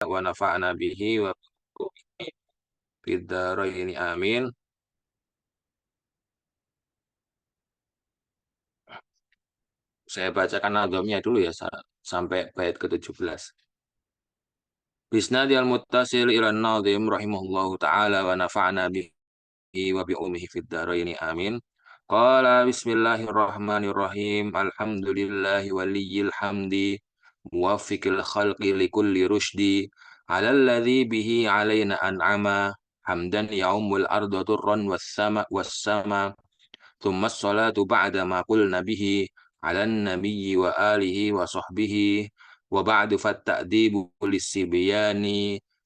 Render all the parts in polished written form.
wa nafa'na bihi wa fid dharain amin. Saya bacakan nazamnya dulu ya sampai bait ke-17. Bisnadil muttasil ila an-nadhim rahimahullahu taala wa nafa'na bihi wa bi umihi fid dharain amin. Qala bismillahirrahmanirrahim. Alhamdulillahi waliyil hamdi muwaffiqil khalqi likulli rushdi ala alladhi bihi alaina an'ama hamdan yaumul arda turran was-sama ثم الصلاة بعد ما قلنا به على النبي وآله وصحبه وبعد فالتأديب للصبيان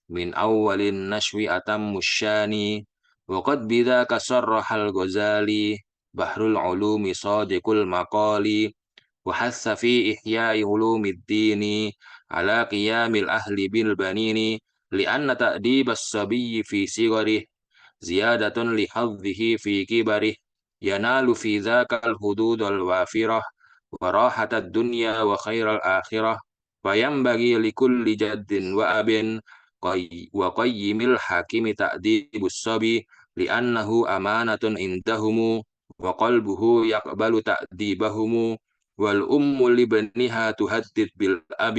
من أول النشو أتم الشان وقد بذاك صرح الغزالي بحر العلوم صادق المقال وحث في إحياء علوم الدين على قيام الأهل بالبنين لأن تأديب الصبي في صغره زيادة لحظه في كبره ينال في ذاك الحدود الوافرة وراحة الدنيا وخير الآخرة فينبغي لكل جد وأب وقيم الحاكم تأديب الصبي لأنه أمانة عندهم وقلبه يقبل تأديبهم والأم لابنها تهدد بالأب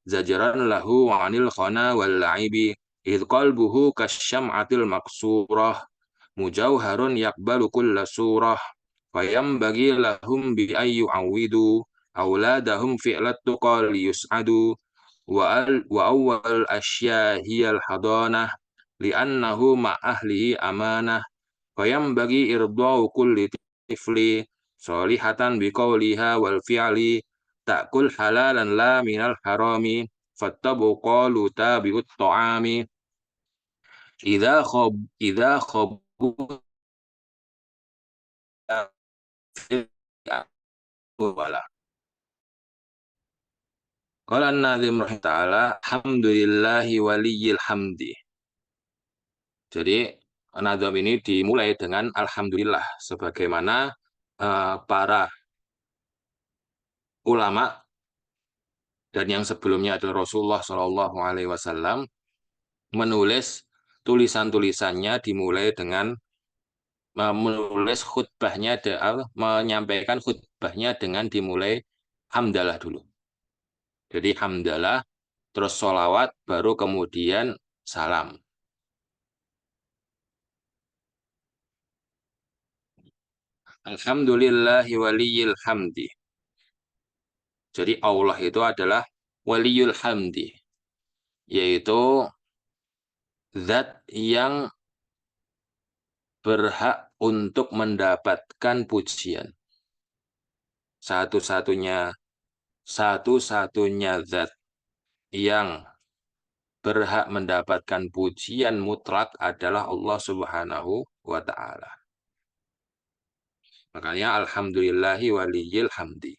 زجرا له عن الخنا واللعب إذ قلبه كالشمعة المقصورة مجوهر يقبل كل صورة فينبغي لهم بأن يعودوا أولادهم فعل التقى ليسعدوا وأول الأشياء هي الحضانة لأنه مع أهله أمانة فينبغي إرضاء كل طفل صالحة بقولها والفعل تأكل حلالا لا من الحرام فاتبعوا قالوا تابعوا الطعام إذا خبوا wala. Qala an-nazim rahimahullah ta'ala alhamdulillahi waliyil hamdi. Jadi nazam ini dimulai dengan alhamdulillah sebagaimana para ulama dan yang sebelumnya adalah Rasulullah Shallallahu alaihi wasallam menulis tulisan-tulisannya dimulai dengan menulis khutbahnya menyampaikan khutbahnya dengan dimulai hamdalah dulu. Jadi hamdalah, terus sholawat, baru kemudian salam. Alhamdulillahi waliyil hamdi. Jadi Allah itu adalah waliyul hamdi, yaitu zat yang berhak untuk mendapatkan pujian. Satu-satunya satu-satunya zat yang berhak mendapatkan pujian mutlak adalah Allah Subhanahu wa taala. Makanya alhamdulillahi waliyil hamdi.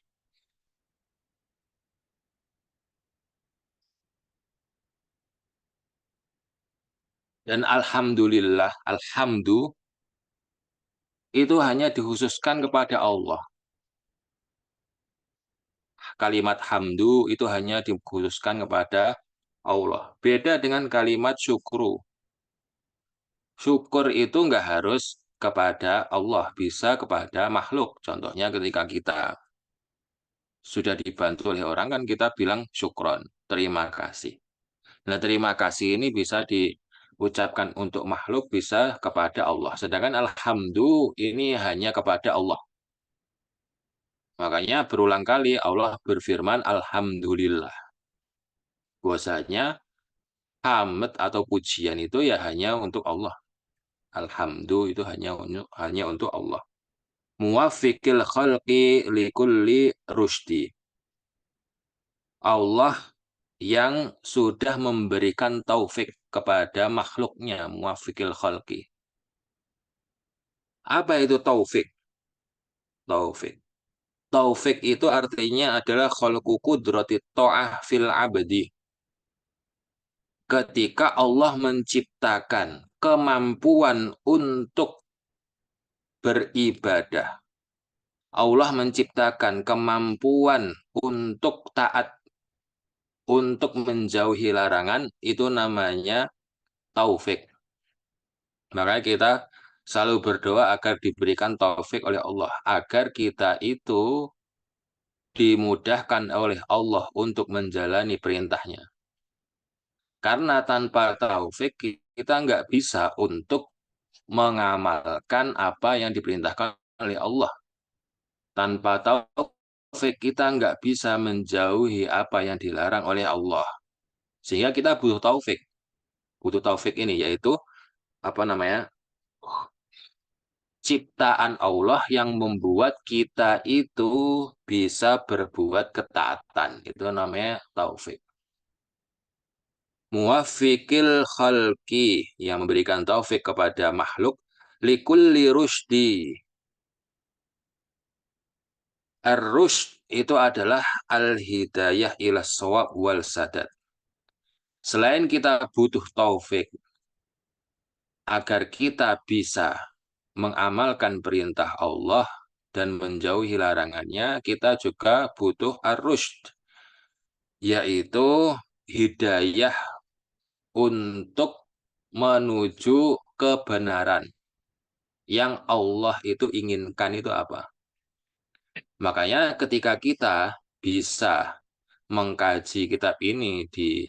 Dan alhamdulillah, alhamdu itu hanya dikhususkan kepada Allah. Kalimat hamdu itu hanya dikhususkan kepada Allah. Beda dengan kalimat syukru. Syukur itu nggak harus kepada Allah, bisa kepada makhluk. Contohnya ketika kita sudah dibantu oleh orang kan kita bilang syukron, terima kasih. Nah, terima kasih ini bisa diucapkan untuk makhluk, bisa kepada Allah. Sedangkan alhamdu ini hanya kepada Allah. Makanya berulang kali Allah berfirman Alhamdulillah. Bahwasanya hamd atau pujian itu ya hanya untuk Allah. Alhamdu itu hanya untuk Allah. Muwaffiqil khalqi likulli rushdi. Allah yang sudah memberikan taufik kepada makhluknya, muwaffiqil khalqi. Apa itu taufik? Taufik. Taufik itu artinya adalah khalqu qudrati ta'ah fil abdi. Ketika Allah menciptakan kemampuan untuk beribadah. Allah menciptakan kemampuan untuk taat, untuk menjauhi larangan itu namanya taufik. Makanya kita selalu berdoa agar diberikan taufik oleh Allah, agar kita itu dimudahkan oleh Allah untuk menjalani perintahnya. Karena tanpa taufik kita nggak bisa untuk mengamalkan apa yang diperintahkan oleh Allah. Tanpa taufik kita nggak bisa menjauhi apa yang dilarang oleh Allah. Sehingga kita butuh taufik. Butuh taufik ini yaitu apa namanya? Ciptaan Allah yang membuat kita itu bisa berbuat ketaatan. Itu namanya taufik. Muwafiqil khalqi yang memberikan taufik kepada makhluk likulli rusdi. Ar-rusyd itu adalah al-hidayah ila shawab wal sadad. Selain kita butuh taufik agar kita bisa mengamalkan perintah Allah dan menjauhi larangannya, kita juga butuh ar-rusyd, yaitu hidayah untuk menuju kebenaran yang Allah itu inginkan itu apa. Makanya ketika kita bisa mengkaji kitab ini di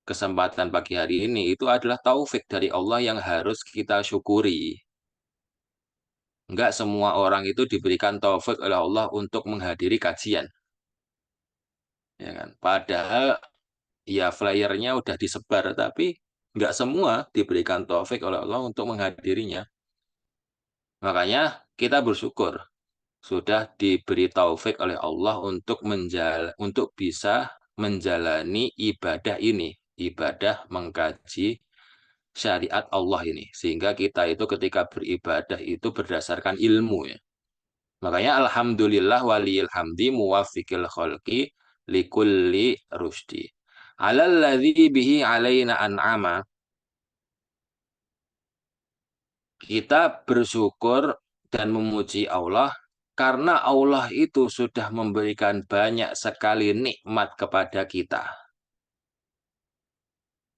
kesempatan pagi hari ini, itu adalah taufik dari Allah yang harus kita syukuri. Enggak semua orang itu diberikan taufik oleh Allah untuk menghadiri kajian. Ya kan? Padahal ya flyernya udah disebar, tapi enggak semua diberikan taufik oleh Allah untuk menghadirinya. Makanya kita bersyukur sudah diberi taufik oleh Allah untuk bisa menjalani ibadah ini, ibadah mengkaji syariat Allah ini, sehingga kita itu ketika beribadah itu berdasarkan ilmu ya. Makanya alhamdulillah waliyil hamdi muwafiqil khalqi likulli rusdi. Alalladzi bihi alaina an'ama. Kita bersyukur dan memuji Allah karena Allah itu sudah memberikan banyak sekali nikmat kepada kita.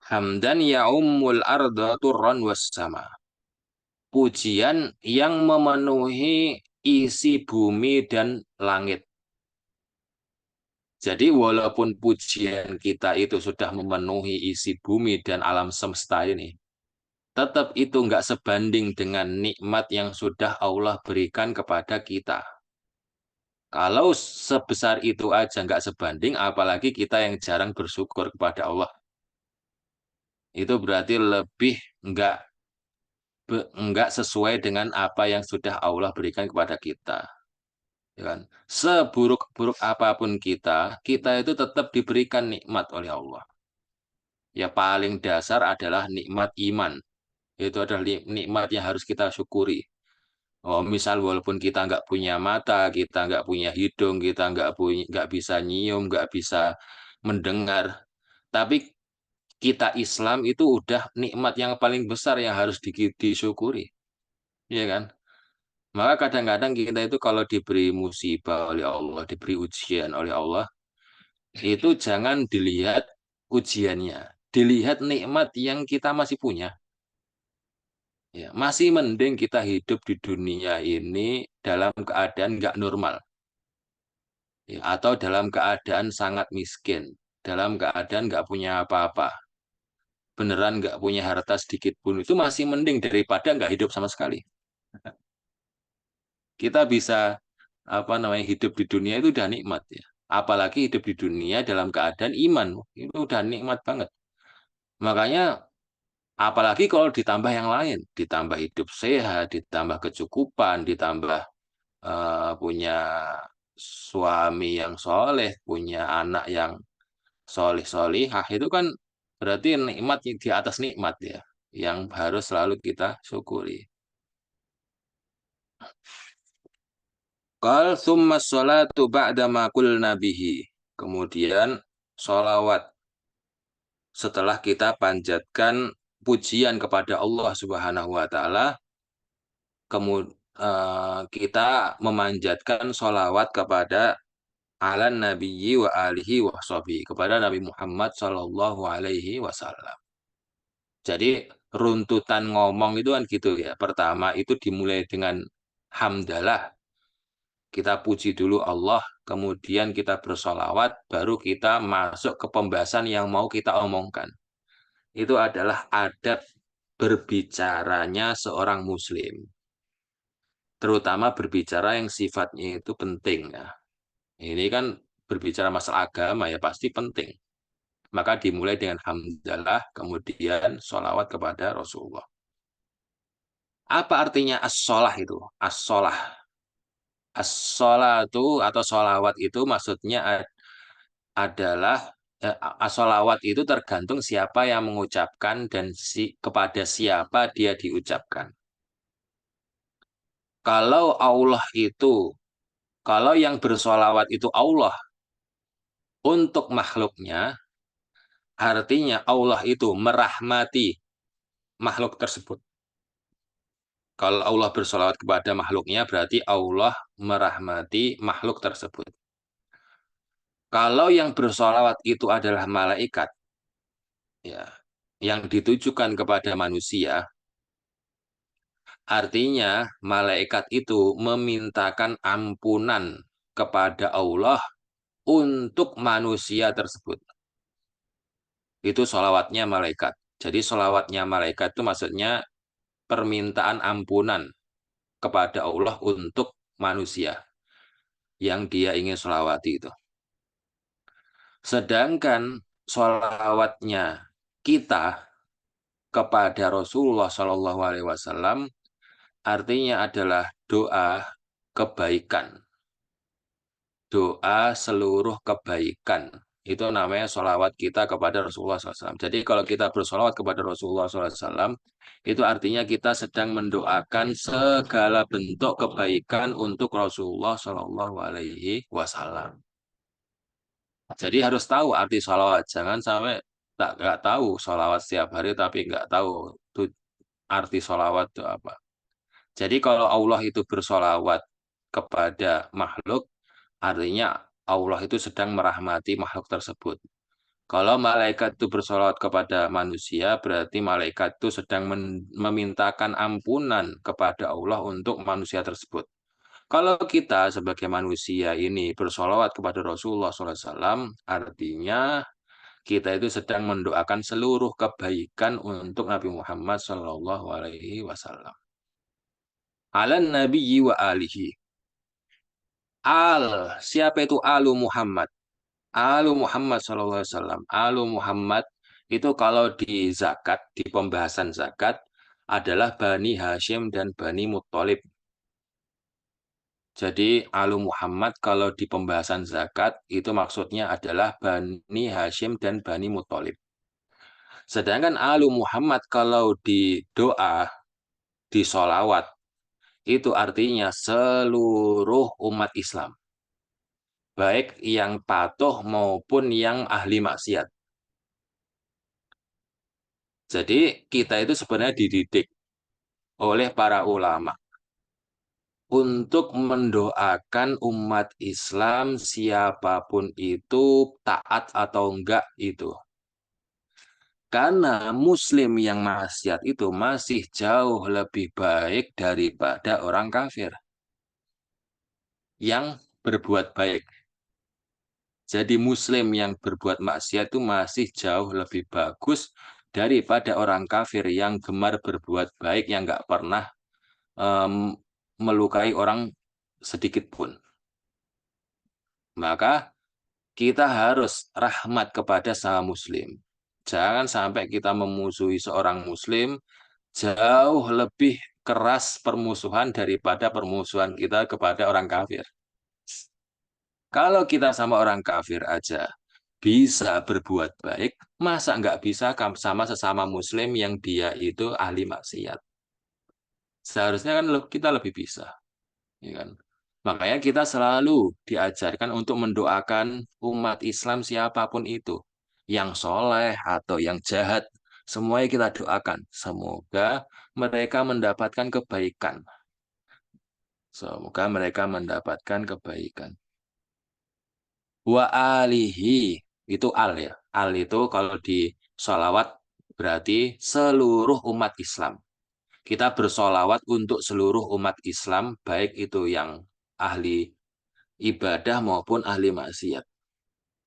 Hamdan ya'ummul arda turran was sama. Pujian yang memenuhi isi bumi dan langit. Jadi walaupun pujian kita itu sudah memenuhi isi bumi dan alam semesta ini, tetap itu nggak sebanding dengan nikmat yang sudah Allah berikan kepada kita. Kalau sebesar itu aja nggak sebanding, apalagi kita yang jarang bersyukur kepada Allah. Itu berarti lebih nggak nggak sesuai dengan apa yang sudah Allah berikan kepada kita. Ya kan? Seburuk-buruk apapun kita itu tetap diberikan nikmat oleh Allah. Ya paling dasar adalah nikmat iman. Itu adalah nikmat yang harus kita syukuri. Oh, misal walaupun kita nggak punya mata, kita nggak punya hidung, kita nggak bisa nyium, nggak bisa mendengar, tapi kita Islam itu udah nikmat yang paling besar yang harus disyukuri, ya kan? Maka kadang-kadang kita itu kalau diberi musibah oleh Allah, diberi ujian oleh Allah, itu jangan dilihat ujiannya, dilihat nikmat yang kita masih punya. Ya, masih mending kita hidup di dunia ini dalam keadaan nggak normal, ya, atau dalam keadaan sangat miskin, dalam keadaan nggak punya apa-apa, beneran nggak punya harta sedikit pun, itu masih mending daripada nggak hidup sama sekali. Kita bisa apa namanya hidup di dunia itu udah nikmat ya. Apalagi hidup di dunia dalam keadaan iman, itu udah nikmat banget. Makanya apalagi kalau ditambah yang lain, ditambah hidup sehat, ditambah kecukupan, ditambah punya suami yang soleh, punya anak yang solih-solihah, itu kan berarti nikmat di atas nikmat ya, yang harus selalu kita syukuri. Qal summa sholatu ba'da ma qulna bihi. Kemudian sholawat setelah kita panjatkan pujian kepada Allah Subhanahu wa taala, kemudian kita memanjatkan sholawat kepada ala nabiyyi wa alihi wa sahbihi, kepada Nabi Muhammad sallallahu alaihi wasallam. Jadi runtutan ngomong itu kan gitu ya. Pertama itu dimulai dengan hamdalah. Kita puji dulu Allah, kemudian kita bersolawat, baru kita masuk ke pembahasan yang mau kita omongkan. Itu adalah adab berbicaranya seorang muslim. Terutama berbicara yang sifatnya itu penting ya. Ini kan berbicara masalah agama ya pasti penting. Maka dimulai dengan hamdalah, kemudian sholawat kepada Rasulullah. Apa artinya as-sholah itu? As-sholah. As-sholatu atau sholawat itu maksudnya adalah as-sholawat itu tergantung siapa yang mengucapkan dan kepada siapa dia diucapkan. Kalau Allah itu, kalau yang bersholawat itu Allah untuk makhluknya, artinya Allah itu merahmati makhluk tersebut. Kalau Allah bersolawat kepada makhluknya, berarti Allah merahmati makhluk tersebut. Kalau yang bersolawat itu adalah malaikat, ya, yang ditujukan kepada manusia, artinya malaikat itu memintakan ampunan kepada Allah untuk manusia tersebut. Itu solawatnya malaikat. Jadi solawatnya malaikat itu maksudnya permintaan ampunan kepada Allah untuk manusia yang dia ingin solawati itu. Sedangkan solawatnya kita kepada Rasulullah Shallallahu Alaihi Wasallam artinya adalah doa kebaikan, doa seluruh kebaikan. Itu namanya solawat kita kepada Rasulullah SAW. Jadi kalau kita bersolawat kepada Rasulullah SAW, itu artinya kita sedang mendoakan segala bentuk kebaikan untuk Rasulullah Shallallahu Alaihi Wasallam. Jadi harus tahu arti sholawat. Jangan sampai nggak tahu sholawat setiap hari tapi nggak tahu itu arti sholawat itu apa. Jadi kalau Allah itu bersolawat kepada makhluk, artinya Allah itu sedang merahmati makhluk tersebut. Kalau malaikat itu bersolawat kepada manusia, berarti malaikat itu sedang memintakan ampunan kepada Allah untuk manusia tersebut. Kalau kita sebagai manusia ini bersolawat kepada Rasulullah SAW, artinya kita itu sedang mendoakan seluruh kebaikan untuk Nabi Muhammad SAW. Alan Nabi wa alihi. Al, siapa itu Alu Muhammad? Alu Muhammad SAW. Alu Muhammad itu kalau di zakat, di pembahasan zakat, adalah Bani Hashim dan Bani Muttalib. Jadi Alu Muhammad kalau di pembahasan zakat itu maksudnya adalah Bani Hashim dan Bani Muttalib. Sedangkan Alu Muhammad kalau di doa, di solawat, itu artinya seluruh umat Islam. Baik yang patuh maupun yang ahli maksiat. Jadi kita itu sebenarnya dididik oleh para ulama untuk mendoakan umat Islam siapapun itu taat atau enggak itu. Karena muslim yang maksiat itu masih jauh lebih baik daripada orang kafir yang berbuat baik. Jadi muslim yang berbuat maksiat itu masih jauh lebih bagus daripada orang kafir yang gemar berbuat baik yang nggak pernah em, melukai orang sedikit pun. Maka kita harus rahmat kepada sama muslim. Jangan sampai kita memusuhi seorang muslim jauh lebih keras permusuhan daripada permusuhan kita kepada orang kafir. Kalau kita sama orang kafir aja bisa berbuat baik, masa nggak bisa sama sesama muslim yang dia itu ahli maksiat? Seharusnya kan kita lebih bisa, ya kan? Makanya kita selalu diajarkan untuk mendoakan umat Islam siapapun itu, yang soleh atau yang jahat, semuanya kita doakan. Semoga mereka mendapatkan kebaikan. Semoga mereka mendapatkan kebaikan. Wa alihi itu al ya. Al itu kalau di sholawat berarti seluruh umat Islam. Kita bersolawat untuk seluruh umat Islam, baik itu yang ahli ibadah maupun ahli maksiat.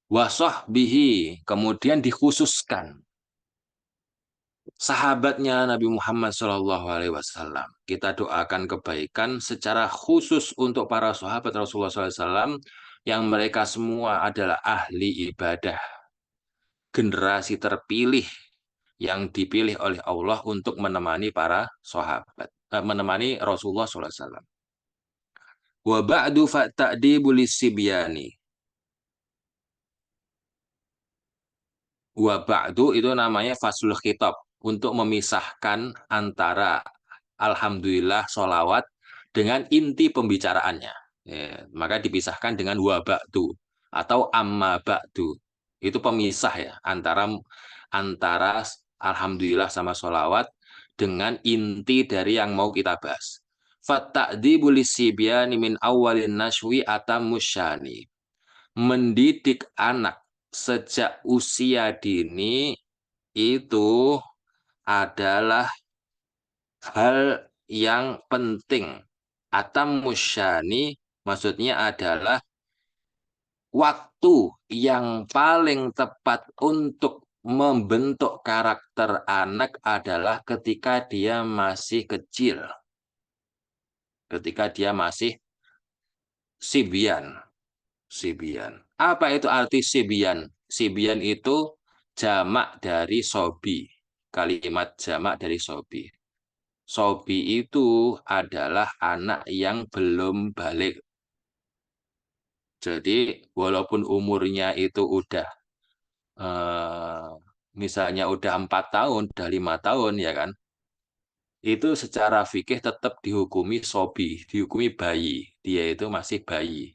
Wasahbihi, kemudian dikhususkan sahabatnya Nabi Muhammad SAW. Kita doakan kebaikan secara khusus untuk para sahabat Rasulullah SAW yang mereka semua adalah ahli ibadah, generasi terpilih yang dipilih oleh Allah untuk menemani para sahabat, menemani Rasulullah SAW. Wa ba'du fa'ta'dibu lissibyani. Wa ba'du itu namanya faslul khitab untuk memisahkan antara alhamdulillah solawat dengan inti pembicaraannya. Ya, maka dipisahkan dengan wa ba'du atau amma ba'du. Itu pemisah ya antara alhamdulillah sama solawat dengan inti dari yang mau kita bahas. Fatta'dibu lissibyani min awalin nashwi atamusyani. Mendidik anak sejak usia dini itu adalah hal yang penting. Atam musyani maksudnya adalah waktu yang paling tepat untuk membentuk karakter anak adalah ketika dia masih kecil, ketika dia masih sibian. Sibian. Apa itu arti sibian? Sibian itu jamak dari sobi. Kalimat jamak dari sobi. Sobi itu adalah anak yang belum balik. Jadi walaupun umurnya itu udah eh, misalnya udah 4 tahun, udah 5 tahun ya kan, itu secara fikih tetap dihukumi sobi, dihukumi bayi. Dia itu masih bayi.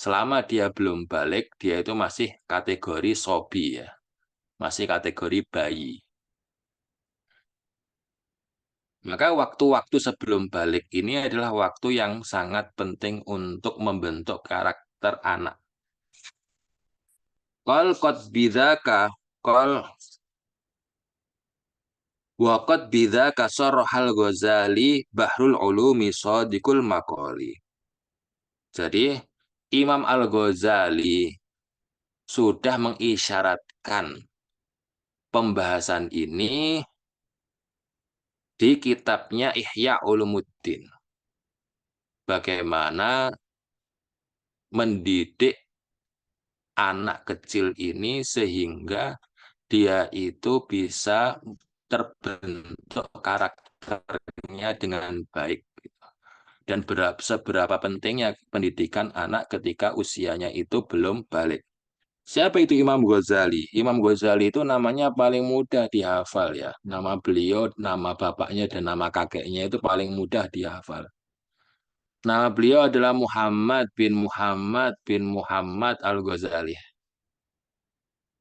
Selama dia belum balik, dia itu masih kategori sobi ya, masih kategori bayi. Maka waktu-waktu sebelum balik ini adalah waktu yang sangat penting untuk membentuk karakter anak. Qal qad bidzaka qal wa qad bidzaka sarhal Ghazali Bahrul Ulumi Shadiqul Maqali. Jadi Imam Al-Ghazali sudah mengisyaratkan pembahasan ini di kitabnya Ihya Ulumuddin. Bagaimana mendidik anak kecil ini sehingga dia itu bisa terbentuk karakternya dengan baik. Dan seberapa pentingnya pendidikan anak ketika usianya itu belum balik. Siapa itu Imam Ghazali? Imam Ghazali itu namanya paling mudah dihafal ya. Nama beliau, nama bapaknya, dan nama kakeknya itu paling mudah dihafal. Nama beliau adalah Muhammad bin Muhammad bin Muhammad Al-Ghazali.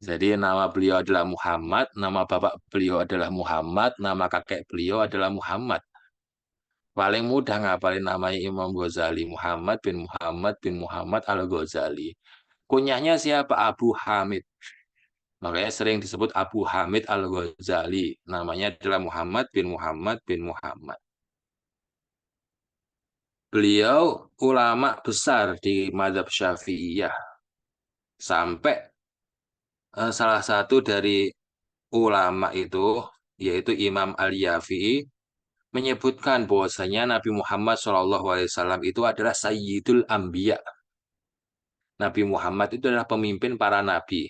Jadi nama beliau adalah Muhammad, nama bapak beliau adalah Muhammad, nama kakek beliau adalah Muhammad. Paling mudah ngapalin namanya Imam Ghazali, Muhammad bin Muhammad Al-Ghazali. Kunyahnya siapa? Abu Hamid. Makanya sering disebut Abu Hamid Al-Ghazali. Namanya adalah Muhammad bin Muhammad bin Muhammad. Beliau ulama besar di mazhab Syafi'iyah. Sampai salah satu dari ulama itu, yaitu Imam Al-Yafi'i, menyebutkan bahwasanya Nabi Muhammad SAW itu adalah Sayyidul Anbiya. Nabi Muhammad itu adalah pemimpin para nabi.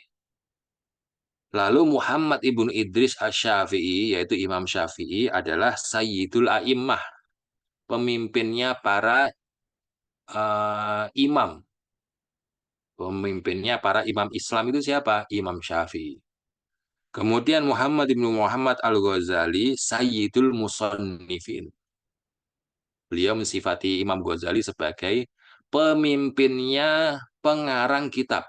Lalu Muhammad ibnu Idris Asy-Syafi'i, yaitu Imam Syafi'i, adalah Sayyidul A'immah, pemimpinnya para imam. Pemimpinnya para imam Islam itu siapa? Imam Syafi'i. Kemudian Muhammad ibnu Muhammad Al-Ghazali, Sayyidul Musannifin. Beliau mensifati Imam Ghazali sebagai pemimpinnya pengarang kitab.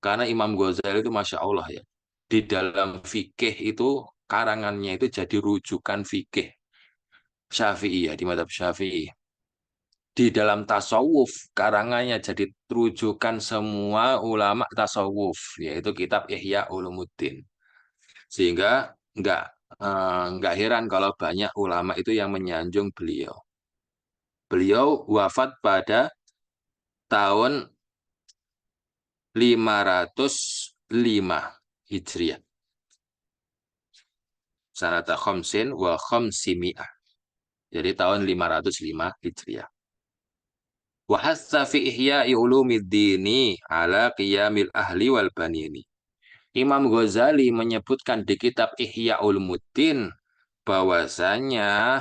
Karena Imam Ghazali itu Masya Allah ya. Di dalam fikih itu, karangannya itu jadi rujukan fikih Syafi'i ya, di madhab Syafi'i. di dalam tasawuf karangannya jadi rujukan semua ulama tasawuf, yaitu kitab Ihya Ulumuddin. Sehingga nggak nggak heran kalau banyak ulama itu yang menyanjung beliau. Beliau wafat pada tahun 505 Hijriah. Sanata khamsin wa khamsimi'ah. Jadi tahun 505 Hijriah. Wa hassa fi ihya'i ulumiddini ala qiyamil ahli wal banini. Imam Ghazali menyebutkan di kitab Ihya Ulumuddin bahwasanya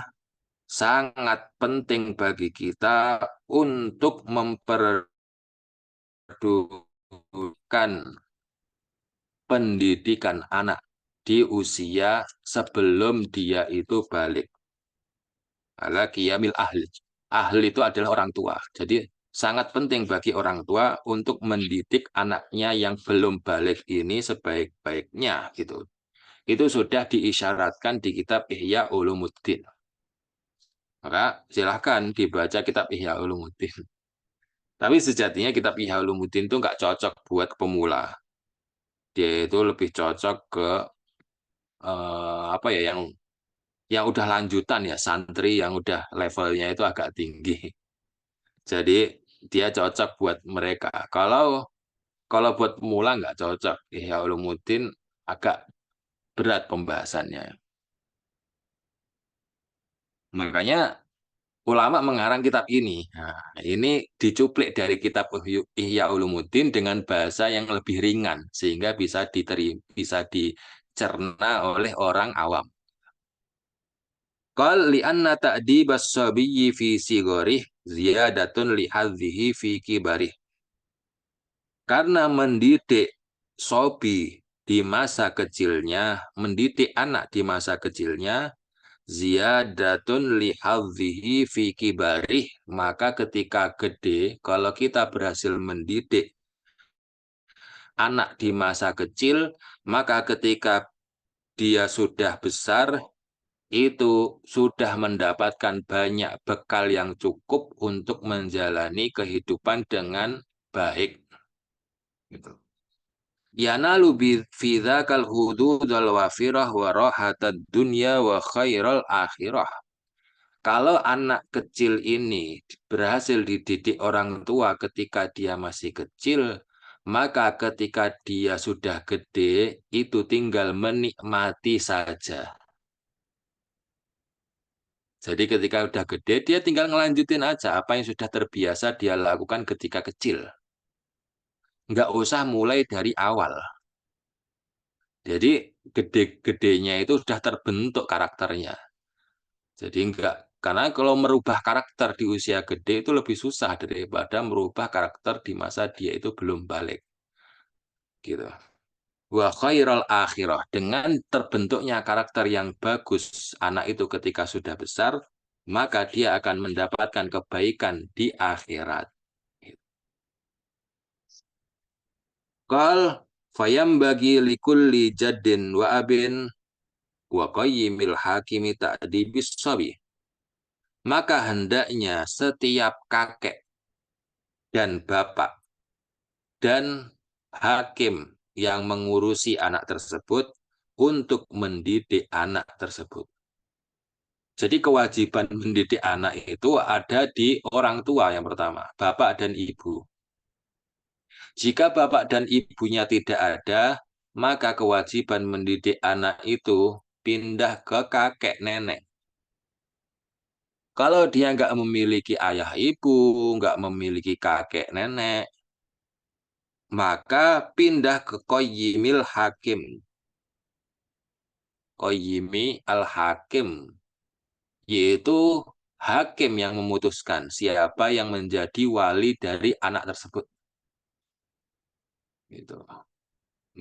sangat penting bagi kita untuk memperdukan pendidikan anak di usia sebelum dia itu balik. Ala qiyamil ahli. Ahli itu adalah orang tua. Jadi sangat penting bagi orang tua untuk mendidik anaknya yang belum balik ini sebaik-baiknya gitu. Itu sudah diisyaratkan di kitab Ihya Ulumuddin. Maka silahkan dibaca kitab Ihya Ulumuddin. Tapi sejatinya kitab Ihya Ulumuddin itu nggak cocok buat pemula. Dia itu lebih cocok ke apa ya yang udah lanjutan ya, santri yang udah levelnya itu agak tinggi. Jadi dia cocok buat mereka. Kalau kalau buat pemula nggak cocok. Ihya Ulumuddin agak berat pembahasannya. Makanya ulama mengarang kitab ini. Nah, ini dicuplik dari kitab Ihya Ulumuddin dengan bahasa yang lebih ringan sehingga bisa dicerna oleh orang awam. Qal li'anna ta'dibas sabiyyi fi sigorih ziyadatun li hadhihi fi kibarih. Karena mendidik sobi di masa kecilnya, mendidik anak di masa kecilnya, ziyadatun li hadhihi fi kibarih, maka ketika gede, kalau kita berhasil mendidik anak di masa kecil, maka ketika dia sudah besar, itu sudah mendapatkan banyak bekal yang cukup untuk menjalani kehidupan dengan baik. Gitu. Yanalu bi fi dzakal hududul wafirah wa rahatad dunya wa khairal akhirah. Kalau anak kecil ini berhasil dididik orang tua ketika dia masih kecil, maka ketika dia sudah gede, itu tinggal menikmati saja. Jadi ketika udah gede, dia tinggal ngelanjutin aja apa yang sudah terbiasa dia lakukan ketika kecil. Nggak usah mulai dari awal. Jadi gede-gedenya itu sudah terbentuk karakternya. Jadi enggak, karena kalau merubah karakter di usia gede itu lebih susah daripada merubah karakter di masa dia itu belum balik. Gitu. Wa khairal akhirah. Dengan terbentuknya karakter yang bagus anak itu ketika sudah besar, maka dia akan mendapatkan kebaikan di akhirat. Qal fayam bagi likulli jaddin wa abin wa qayyimil hakimi ta'dibis sabi. Maka hendaknya setiap kakek dan bapak dan hakim yang mengurusi anak tersebut untuk mendidik anak tersebut. Jadi kewajiban mendidik anak itu ada di orang tua yang pertama, bapak dan ibu. Jika bapak dan ibunya tidak ada, maka kewajiban mendidik anak itu pindah ke kakek nenek. Kalau dia nggak memiliki ayah ibu, nggak memiliki kakek nenek, maka pindah ke Qayyimil Hakim. Qayyimi al-Hakim, yaitu hakim yang memutuskan siapa yang menjadi wali dari anak tersebut. Gitu.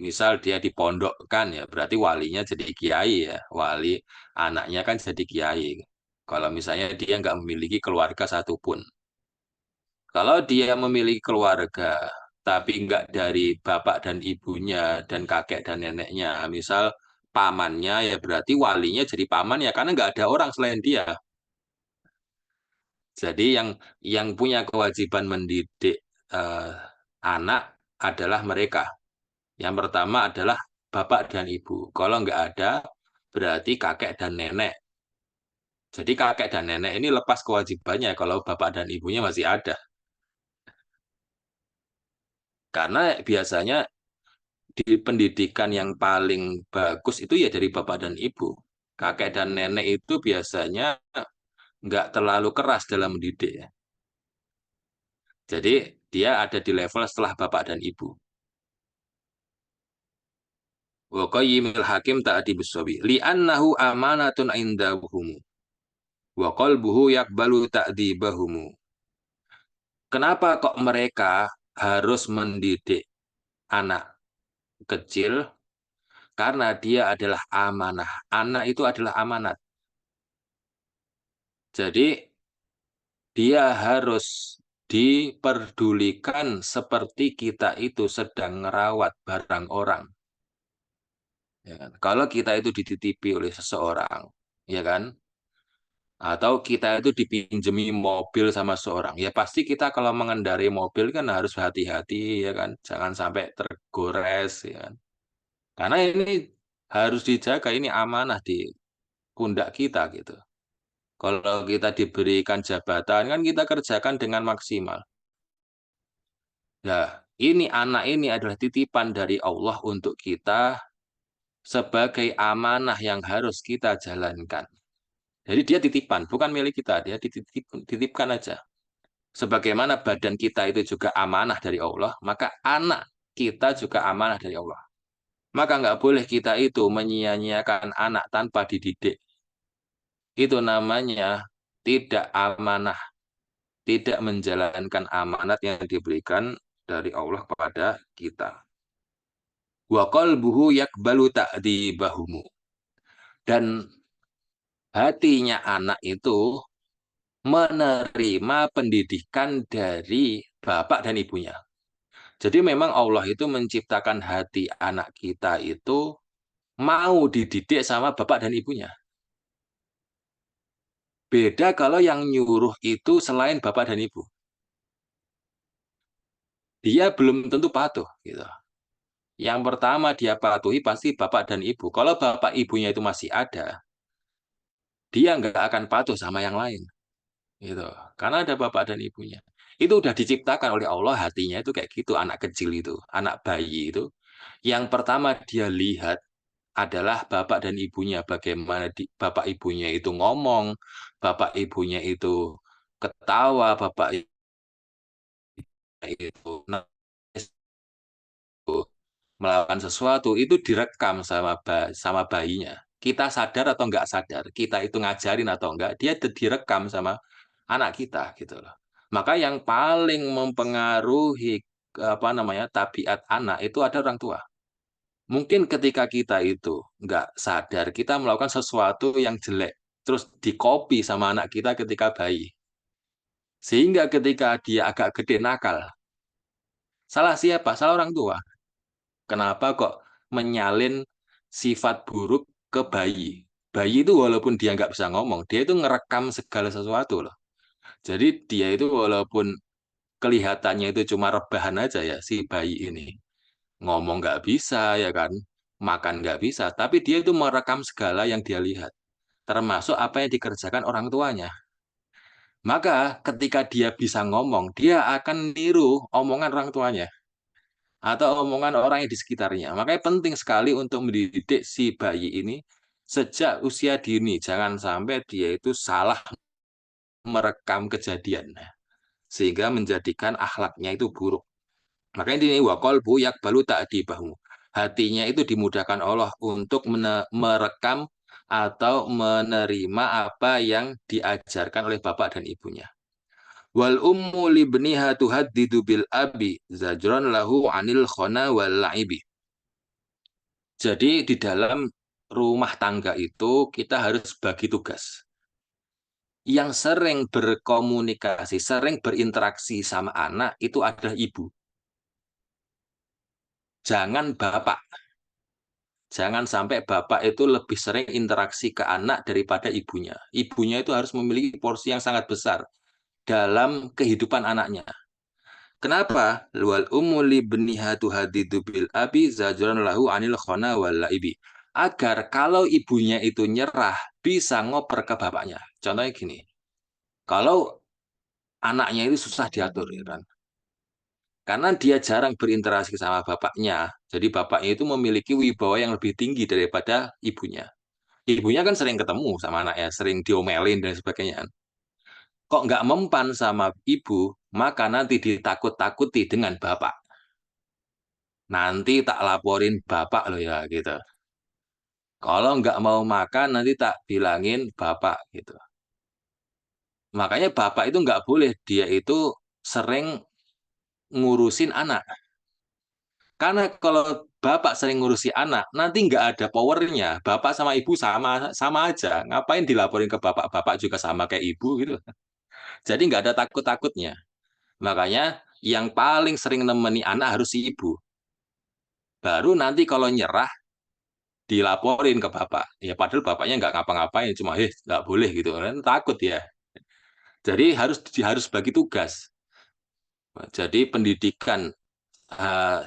Misal dia dipondokkan ya, berarti walinya jadi kiai ya. Wali anaknya kan jadi kiai. Kalau misalnya dia nggak memiliki keluarga satupun. Kalau dia memiliki keluarga, tapi nggak dari bapak dan ibunya dan kakek dan neneknya, misal pamannya ya berarti walinya jadi paman ya karena nggak ada orang selain dia. Jadi yang punya kewajiban mendidik eh, anak adalah mereka. Yang pertama adalah bapak dan ibu. Kalau nggak ada, berarti kakek dan nenek. Jadi kakek dan nenek ini lepas kewajibannya kalau bapak dan ibunya masih ada. Karena biasanya di pendidikan yang paling bagus itu ya dari bapak dan ibu. Kakek dan nenek itu biasanya nggak terlalu keras dalam mendidik, ya. Jadi dia ada di level setelah bapak dan ibu. Wa qayyimil hakim ta'ati bisawi li'annahu amanatun indahum wa qalbuhu yaqbalu ta'dibahum. Kenapa kok mereka harus mendidik anak kecil? Karena dia adalah amanah. Anak itu adalah amanat. Jadi dia harus diperdulikan seperti kita itu sedang merawat barang orang. Ya kan? Kalau kita itu dititipi oleh seseorang, ya kan? Atau kita itu dipinjemi mobil sama seorang, ya pasti kita kalau mengendarai mobil kan harus hati-hati, ya kan? Jangan sampai tergores, ya kan? Karena ini harus dijaga, ini amanah di pundak kita gitu. Kalau kita diberikan jabatan kan kita kerjakan dengan maksimal. Nah, ini anak ini adalah titipan dari Allah untuk kita sebagai amanah yang harus kita jalankan. Jadi dia titipan, bukan milik kita, dia dititipkan aja. Sebagaimana badan kita itu juga amanah dari Allah, maka anak kita juga amanah dari Allah. Maka nggak boleh kita itu menyia-nyiakan anak tanpa dididik. Itu namanya tidak amanah, tidak menjalankan amanat yang diberikan dari Allah kepada kita. Wa qalbuhu yakbalu ta'dibahumu. Dan hatinya anak itu menerima pendidikan dari bapak dan ibunya. Jadi memang Allah itu menciptakan hati anak kita itu mau dididik sama bapak dan ibunya. Beda kalau yang nyuruh itu selain bapak dan ibu. Dia belum tentu patuh gitu. Yang pertama dia patuhi pasti bapak dan ibu. Kalau bapak ibunya itu masih ada, dia nggak akan patuh sama yang lain. Gitu. Karena ada bapak dan ibunya. Itu udah diciptakan oleh Allah hatinya itu kayak gitu, anak kecil itu, anak bayi itu. Yang pertama dia lihat adalah bapak dan ibunya, bagaimana bapak ibunya itu ngomong, bapak ibunya itu ketawa, bapak ibunya itu melakukan sesuatu itu direkam sama bayinya. Kita sadar atau nggak sadar, kita itu ngajarin atau enggak, dia direkam sama anak kita gitu loh. Maka yang paling mempengaruhi apa namanya tabiat anak itu ada orang tua. Mungkin ketika kita itu nggak sadar, kita melakukan sesuatu yang jelek, terus dikopi sama anak kita ketika bayi. Sehingga ketika dia agak gede nakal, salah siapa? Salah orang tua. Kenapa kok menyalin sifat buruk ke bayi? Bayi itu walaupun dia nggak bisa ngomong, dia itu ngerekam segala sesuatu loh. Jadi dia itu walaupun kelihatannya itu cuma rebahan aja ya si bayi ini. Ngomong nggak bisa ya kan, makan nggak bisa, tapi dia itu merekam segala yang dia lihat. Termasuk apa yang dikerjakan orang tuanya. Maka ketika dia bisa ngomong, dia akan niru omongan orang tuanya atau omongan orang yang di sekitarnya. Makanya penting sekali untuk mendidik si bayi ini sejak usia dini. Jangan sampai dia itu salah merekam kejadian sehingga menjadikan akhlaknya itu buruk. Makanya ini waqalbu yakbalu ta'dibahu. Hatinya itu dimudahkan Allah untuk merekam atau menerima apa yang diajarkan oleh bapak dan ibunya. Wal ummu libniha tuhaddidu bil abi zajran lahu anil khona wal la'ibi. Jadi di dalam rumah tangga itu kita harus bagi tugas. Yang sering berkomunikasi, sering berinteraksi sama anak itu adalah ibu. Jangan bapak. Jangan sampai bapak itu lebih sering interaksi ke anak daripada ibunya. Ibunya itu harus memiliki porsi yang sangat besar. dalam kehidupan anaknya. Kenapa? Wal ummu li bniha tuhadidu bil abi zajran lahu anil khona wal laibi. Agar kalau ibunya itu nyerah bisa ngoper ke bapaknya. Contohnya gini, kalau anaknya itu susah diatur, ya kan? Karena dia jarang berinteraksi sama bapaknya. Jadi bapaknya itu memiliki wibawa yang lebih tinggi daripada ibunya. Ibunya kan sering ketemu sama anaknya, sering diomelin dan sebagainya. Kok nggak mempan sama ibu, maka nanti ditakut-takuti dengan bapak. Nanti tak laporin bapak loh ya gitu. Kalau nggak mau makan nanti tak bilangin bapak gitu. Makanya bapak itu nggak boleh dia itu sering ngurusin anak. Karena kalau bapak sering ngurusi anak, nanti nggak ada powernya. Bapak sama ibu sama sama aja. Ngapain dilaporin ke bapak? Bapak juga sama kayak ibu gitu. Jadi nggak ada takut-takutnya. Makanya yang paling sering nemeni anak harus si ibu. Baru nanti kalau nyerah dilaporin ke bapak. Ya padahal bapaknya nggak ngapa-ngapain, cuma nggak boleh gitu. Kan takut ya. Jadi harus bagi tugas. Jadi pendidikan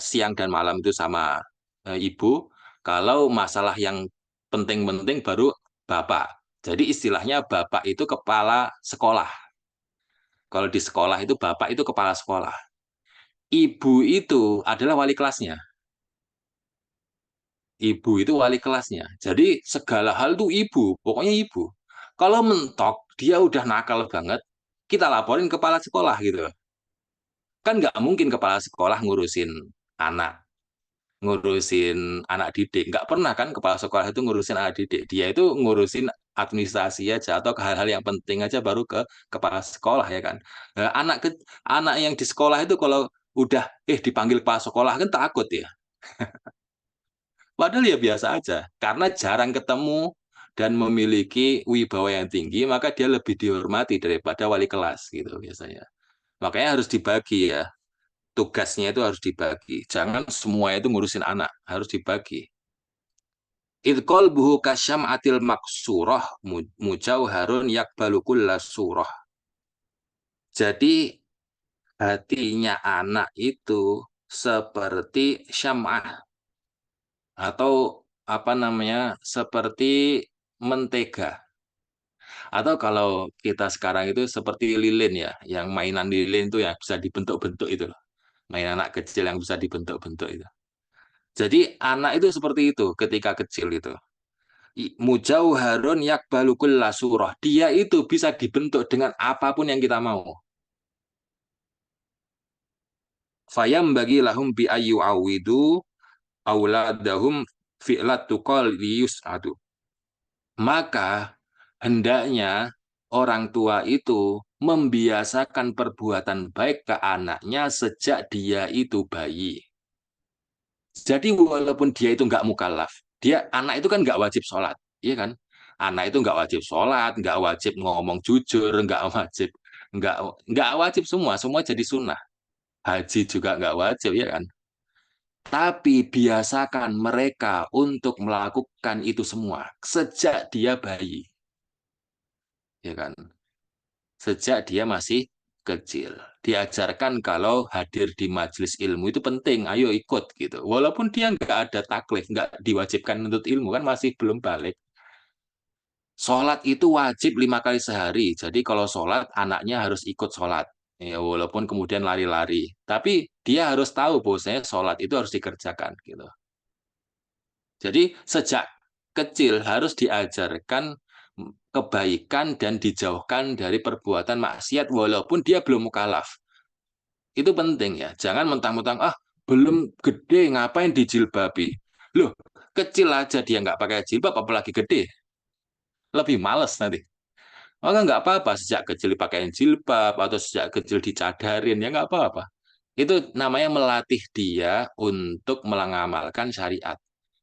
siang dan malam itu sama ibu. Kalau masalah yang penting-penting baru bapak. Jadi istilahnya bapak itu kepala sekolah. Kalau di sekolah itu bapak itu kepala sekolah. Ibu itu adalah wali kelasnya. Ibu itu wali kelasnya. Jadi segala hal tuh ibu, pokoknya ibu. Kalau mentok, dia udah nakal banget, kita laporin kepala sekolah gitu. Kan nggak mungkin kepala sekolah anak, ngurusin anak didik. Nggak pernah kan kepala sekolah itu ngurusin anak didik. Dia itu ngurusin administrasi aja atau ke hal-hal yang penting aja baru ke kepala sekolah ya kan. Nah, anak yang di sekolah itu kalau udah dipanggil kepala sekolah kan takut ya. Padahal ya biasa aja. Karena jarang ketemu dan memiliki wibawa yang tinggi, maka dia lebih dihormati daripada wali kelas gitu biasanya. Makanya harus dibagi ya. Tugasnya itu harus dibagi. Jangan semua itu ngurusin anak, harus dibagi. Idqal buhu kasyam atil maksurah mujauharun yakbalu kulla surah. Jadi hatinya anak itu seperti syam'ah atau apa namanya seperti mentega. Atau kalau kita sekarang itu seperti lilin ya, yang mainan lilin itu ya bisa dibentuk-bentuk itu loh. Mainan anak kecil yang bisa dibentuk-bentuk itu. Jadi anak itu seperti itu ketika kecil itu. Mujauharun yakbalukul surah. Dia itu bisa dibentuk dengan apapun yang kita mau. Fayam bagi lahum bi ayu awidu auladahum fi'lat tuqal adu. Maka hendaknya orang tua itu membiasakan perbuatan baik ke anaknya sejak dia itu bayi. Jadi walaupun dia itu nggak mukallaf, dia anak itu kan nggak wajib sholat, iya kan? Anak itu nggak wajib sholat, nggak wajib ngomong jujur, nggak nggak wajib semua jadi sunnah. Haji juga nggak wajib, ya kan? Tapi biasakan mereka untuk melakukan itu semua sejak dia bayi, ya kan? Sejak dia masih kecil. Diajarkan kalau hadir di majelis ilmu itu penting, ayo ikut gitu. Walaupun dia nggak ada taklif, nggak diwajibkan menuntut ilmu, kan masih belum balik. Sholat itu wajib 5 kali sehari. Jadi kalau sholat, anaknya harus ikut sholat. Ya, walaupun kemudian lari-lari. Tapi dia harus tahu bahwasanya sholat itu harus dikerjakan gitu. Jadi sejak kecil harus diajarkan kebaikan dan dijauhkan dari perbuatan maksiat walaupun dia belum mukallaf. Itu penting ya. Jangan mentang-mentang belum gede ngapain dijilbabi. Loh, kecil aja dia nggak pakai jilbab apalagi gede. Lebih males nanti. Maka nggak apa-apa sejak kecil dipakein jilbab atau sejak kecil dicadarin ya nggak apa-apa. Itu namanya melatih dia untuk mengamalkan syariat.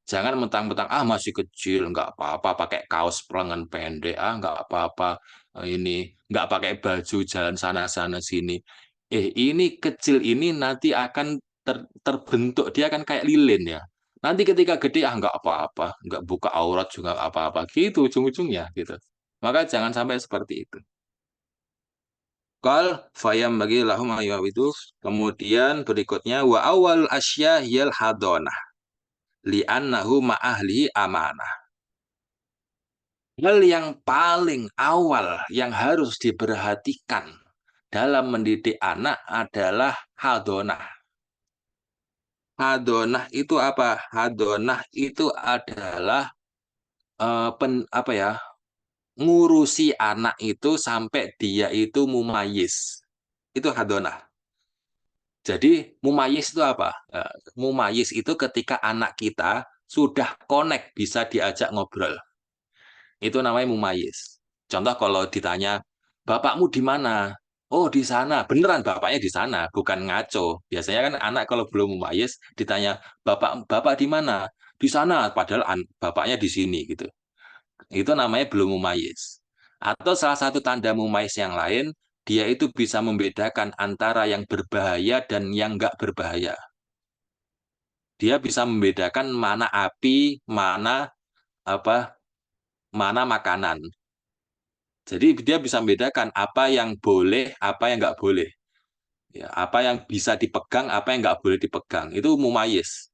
Jangan mentang-mentang masih kecil nggak apa-apa pakai kaos lengan pendek nggak apa-apa. Ini nggak pakai baju jalan sana-sana sini. Ini kecil ini nanti akan terbentuk dia akan kayak lilin ya. Nanti ketika gede nggak apa-apa, nggak buka aurat juga nggak apa-apa gitu ujung-ujungnya gitu. Maka jangan sampai seperti itu. Qal fayam bagi lahum itu. Kemudian berikutnya wa awal asya yal hadonah li'annahu ma'ahli amanah. Hal yang paling awal yang harus diperhatikan dalam mendidik anak adalah hadonah. Hadonah itu apa? Hadonah itu adalah apa ya? Ngurusi anak itu sampai dia itu mumayis. Itu hadonah. Jadi mumayis itu apa? Mumayis itu ketika anak kita sudah connect, bisa diajak ngobrol. Itu namanya mumayis. Contoh kalau ditanya, bapakmu di mana? Oh, di sana. Beneran bapaknya di sana, bukan ngaco. Biasanya kan anak kalau belum mumayis ditanya, bapak bapak di mana? Di sana, padahal bapaknya di sini gitu. Itu namanya belum mumayis. Atau salah satu tanda mumayis yang lain, dia itu bisa membedakan antara yang berbahaya dan yang nggak berbahaya. Dia bisa membedakan mana api, mana apa, mana makanan. Jadi dia bisa membedakan apa yang boleh, apa yang nggak boleh. Ya, apa yang bisa dipegang, apa yang nggak boleh dipegang. Itu mumayis.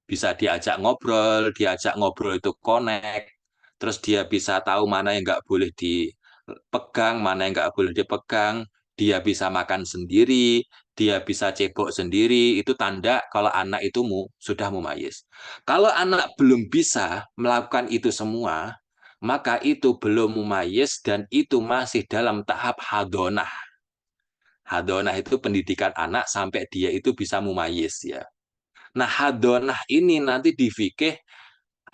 Bisa diajak ngobrol itu connect. Terus dia bisa tahu mana yang nggak boleh dipegang, mana yang nggak boleh dipegang. Dia bisa makan sendiri, dia bisa cebok sendiri. Itu tanda kalau anak itu sudah mumayis. Kalau anak belum bisa melakukan itu semua, maka itu belum mumayis dan itu masih dalam tahap hadonah. Hadonah itu pendidikan anak sampai dia itu bisa mumayis ya. Nah, hadonah ini nanti di fikih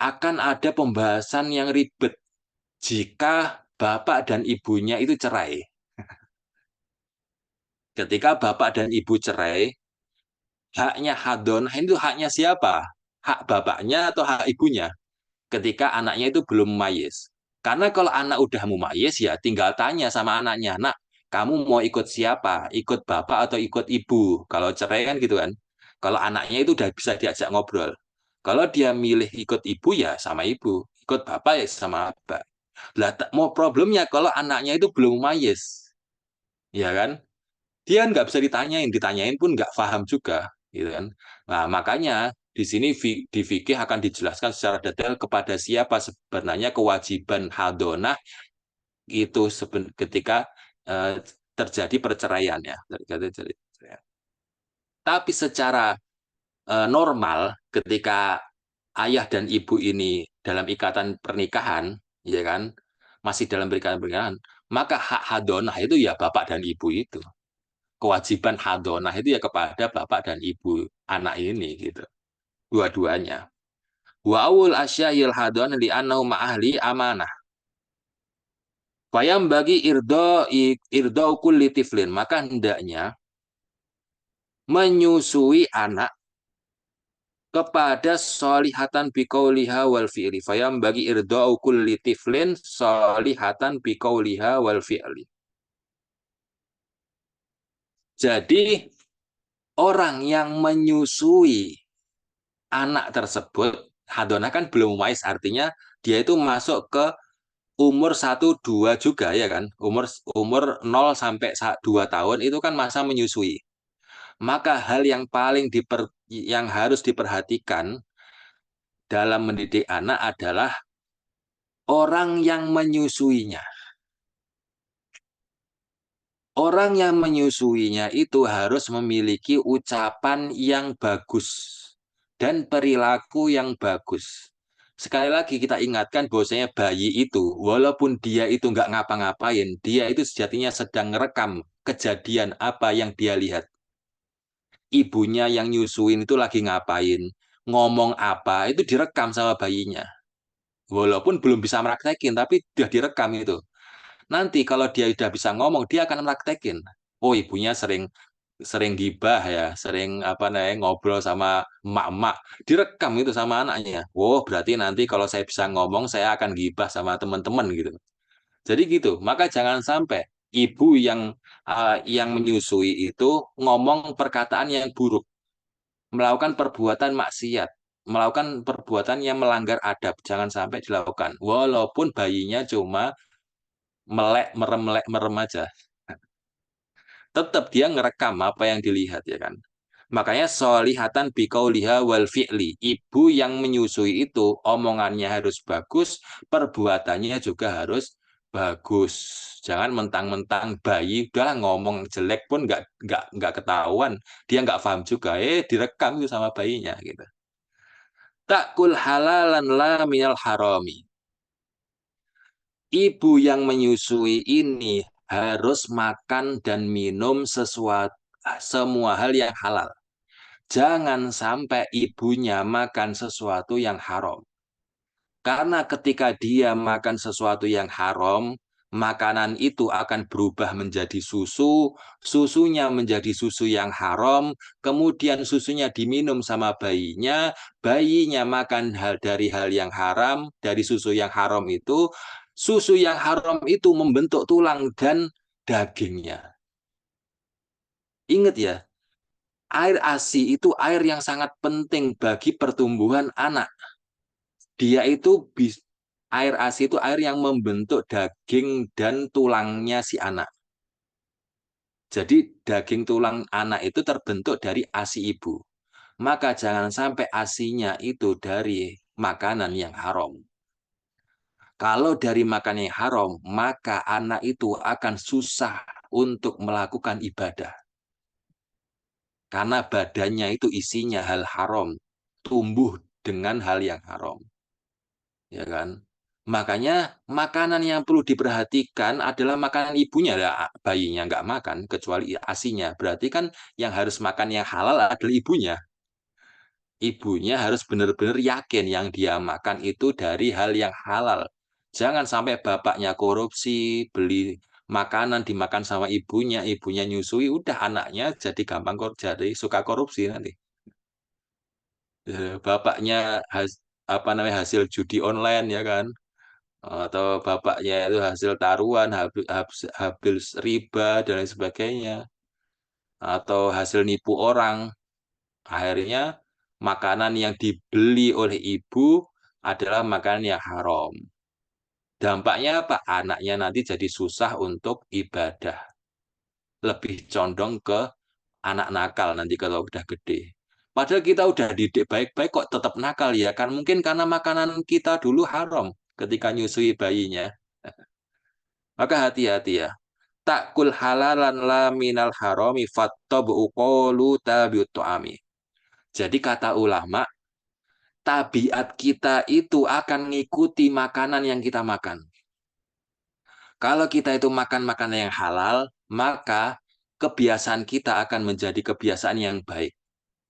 akan ada pembahasan yang ribet jika bapak dan ibunya itu cerai. Ketika bapak dan ibu cerai, haknya hadonah itu haknya siapa? Hak bapaknya atau hak ibunya? Ketika anaknya itu belum mumayyiz. Karena kalau anak udah mumayyiz ya tinggal tanya sama anaknya, "Nak, kamu mau ikut siapa? Ikut bapak atau ikut ibu?" Kalau cerai kan gitu kan. Kalau anaknya itu udah bisa diajak ngobrol. Kalau dia milih ikut ibu ya sama ibu, ikut bapak ya sama bapak. Lah mau problemnya kalau anaknya itu belum mumayyiz, ya kan? Dia nggak bisa ditanyain pun nggak paham juga, gitu kan. Nah, makanya di sini di fikih akan dijelaskan secara detail kepada siapa sebenarnya kewajiban hadonah itu ketika eh, terjadi perceraian ya. Tapi secara normal ketika ayah dan ibu ini dalam ikatan pernikahan, ya kan, masih dalam ikatan pernikahan, maka hak hadonah itu ya bapak dan ibu itu. Kewajiban hadonah itu ya kepada bapak dan ibu anak ini gitu, dua-duanya. Wa awul asya'il hadonah li annahu ma'ahli amanah. Fayam bagi irdo kulli tiflin, maka hendaknya menyusui anak kepada solihatan bikauliha wal fi'li. Fayam bagi irdo kulli tiflin solihatan bikauliha wal fi'li. Jadi orang yang menyusui anak tersebut, hadonah kan belum wise, artinya dia itu masuk ke umur 1-2 juga ya kan. Umur umur 0 sampai 2 tahun itu kan masa menyusui. Maka hal yang yang harus diperhatikan dalam mendidik anak adalah orang yang menyusuinya. Orang yang menyusuinya itu harus memiliki ucapan yang bagus dan perilaku yang bagus. Sekali lagi kita ingatkan bahwasanya bayi itu, walaupun dia itu nggak ngapa-ngapain, dia itu sejatinya sedang merekam kejadian apa yang dia lihat. Ibunya yang nyusuin itu lagi ngapain, ngomong apa, itu direkam sama bayinya. Walaupun belum bisa meraktekin, tapi sudah direkam itu. Nanti kalau dia sudah bisa ngomong, dia akan meraktekin. Oh, ibunya sering sering gibah ya, sering apa namanya ngobrol sama emak-emak, direkam itu sama anaknya. Oh, berarti nanti kalau saya bisa ngomong, saya akan gibah sama teman-teman gitu. Jadi gitu. Maka jangan sampai ibu yang menyusui itu ngomong perkataan yang buruk, melakukan perbuatan maksiat, melakukan perbuatan yang melanggar adab. Jangan sampai dilakukan. Walaupun bayinya cuma melek merem aja. Tetap dia ngerekam apa yang dilihat ya kan. Makanya solihatan biqauliha wal fi'li. Ibu yang menyusui itu omongannya harus bagus, perbuatannya juga harus bagus. Jangan mentang-mentang bayi udah ngomong jelek pun nggak ketahuan, dia nggak paham juga. Direkam itu sama bayinya gitu. Takul halalan la minal harami. Ibu yang menyusui ini harus makan dan minum sesuatu semua hal yang halal. Jangan sampai ibunya makan sesuatu yang haram. Karena ketika dia makan sesuatu yang haram, makanan itu akan berubah menjadi susu, susunya menjadi susu yang haram, kemudian susunya diminum sama bayinya, bayinya makan hal dari hal yang haram, dari susu yang haram itu, susu yang haram itu membentuk tulang dan dagingnya. Ingat ya, air ASI itu air yang sangat penting bagi pertumbuhan anak. Dia itu air ASI itu air yang membentuk daging dan tulangnya si anak. Jadi daging tulang anak itu terbentuk dari ASI ibu. Maka jangan sampai ASINya itu dari makanan yang haram. Kalau dari makanan yang haram, maka anak itu akan susah untuk melakukan ibadah. Karena badannya itu isinya hal haram, tumbuh dengan hal yang haram. Ya kan? Makanya makanan yang perlu diperhatikan adalah makanan ibunya. Lah, bayinya nggak makan kecuali ASINya. Berarti kan yang harus makan yang halal adalah ibunya. Ibunya harus benar-benar yakin yang dia makan itu dari hal yang halal. Jangan sampai bapaknya korupsi, beli makanan dimakan sama ibunya, ibunya nyusui, udah anaknya jadi gampang jadi suka korupsi nanti. Bapaknya apa namanya hasil judi online ya kan, atau bapaknya itu hasil taruhan, habis riba dan lain sebagainya, atau hasil nipu orang. Akhirnya makanan yang dibeli oleh ibu adalah makanan yang haram. Dampaknya apa? Anaknya nanti jadi susah untuk ibadah. Lebih condong ke anak nakal nanti kalau udah gede. Padahal kita udah didik baik-baik kok tetap nakal ya kan? Mungkin karena makanan kita dulu haram ketika nyusui bayinya. Maka hati-hati ya. Takul halalan la minal harami fattabu qolu tabiut tu'ami. Jadi kata ulama, tabiat kita itu akan mengikuti makanan yang kita makan. Kalau kita itu makan makanan yang halal, maka kebiasaan kita akan menjadi kebiasaan yang baik.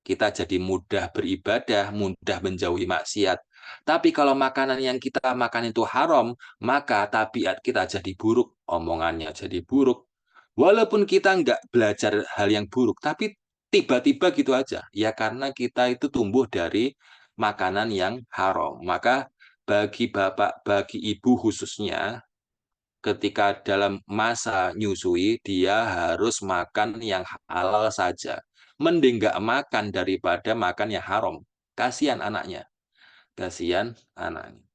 Kita jadi mudah beribadah, mudah menjauhi maksiat. Tapi kalau makanan yang kita makan itu haram, maka tabiat kita jadi buruk, omongannya jadi buruk. Walaupun kita nggak belajar hal yang buruk, tapi tiba-tiba gitu aja. Ya karena kita itu tumbuh dari makanan yang haram. Maka bagi bapak, bagi ibu khususnya, ketika dalam masa nyusui, dia harus makan yang halal saja. Mending nggak makan daripada makan yang haram. Kasihan anaknya. Kasihan anaknya.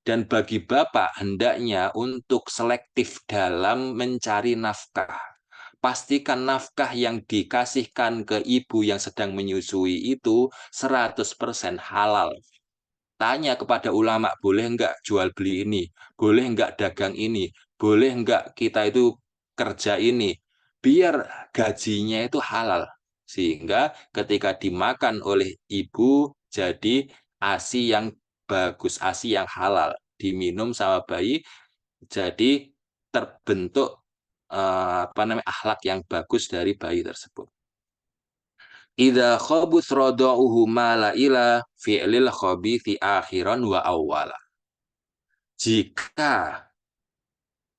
Dan bagi bapak, hendaknya untuk selektif dalam mencari nafkah. Pastikan nafkah yang dikasihkan ke ibu yang sedang menyusui itu 100% halal. Tanya kepada ulama, boleh enggak jual beli ini? Boleh enggak dagang ini? Boleh enggak kita itu kerja ini? Biar gajinya itu halal. Sehingga ketika dimakan oleh ibu, jadi ASI yang bagus, ASI yang halal. Diminum sama bayi, jadi terbentuk apa namanya akhlak yang bagus dari bayi tersebut. Idza khabus radauhu mala ila fi'lil khabithi akhiran wa awwala. Jika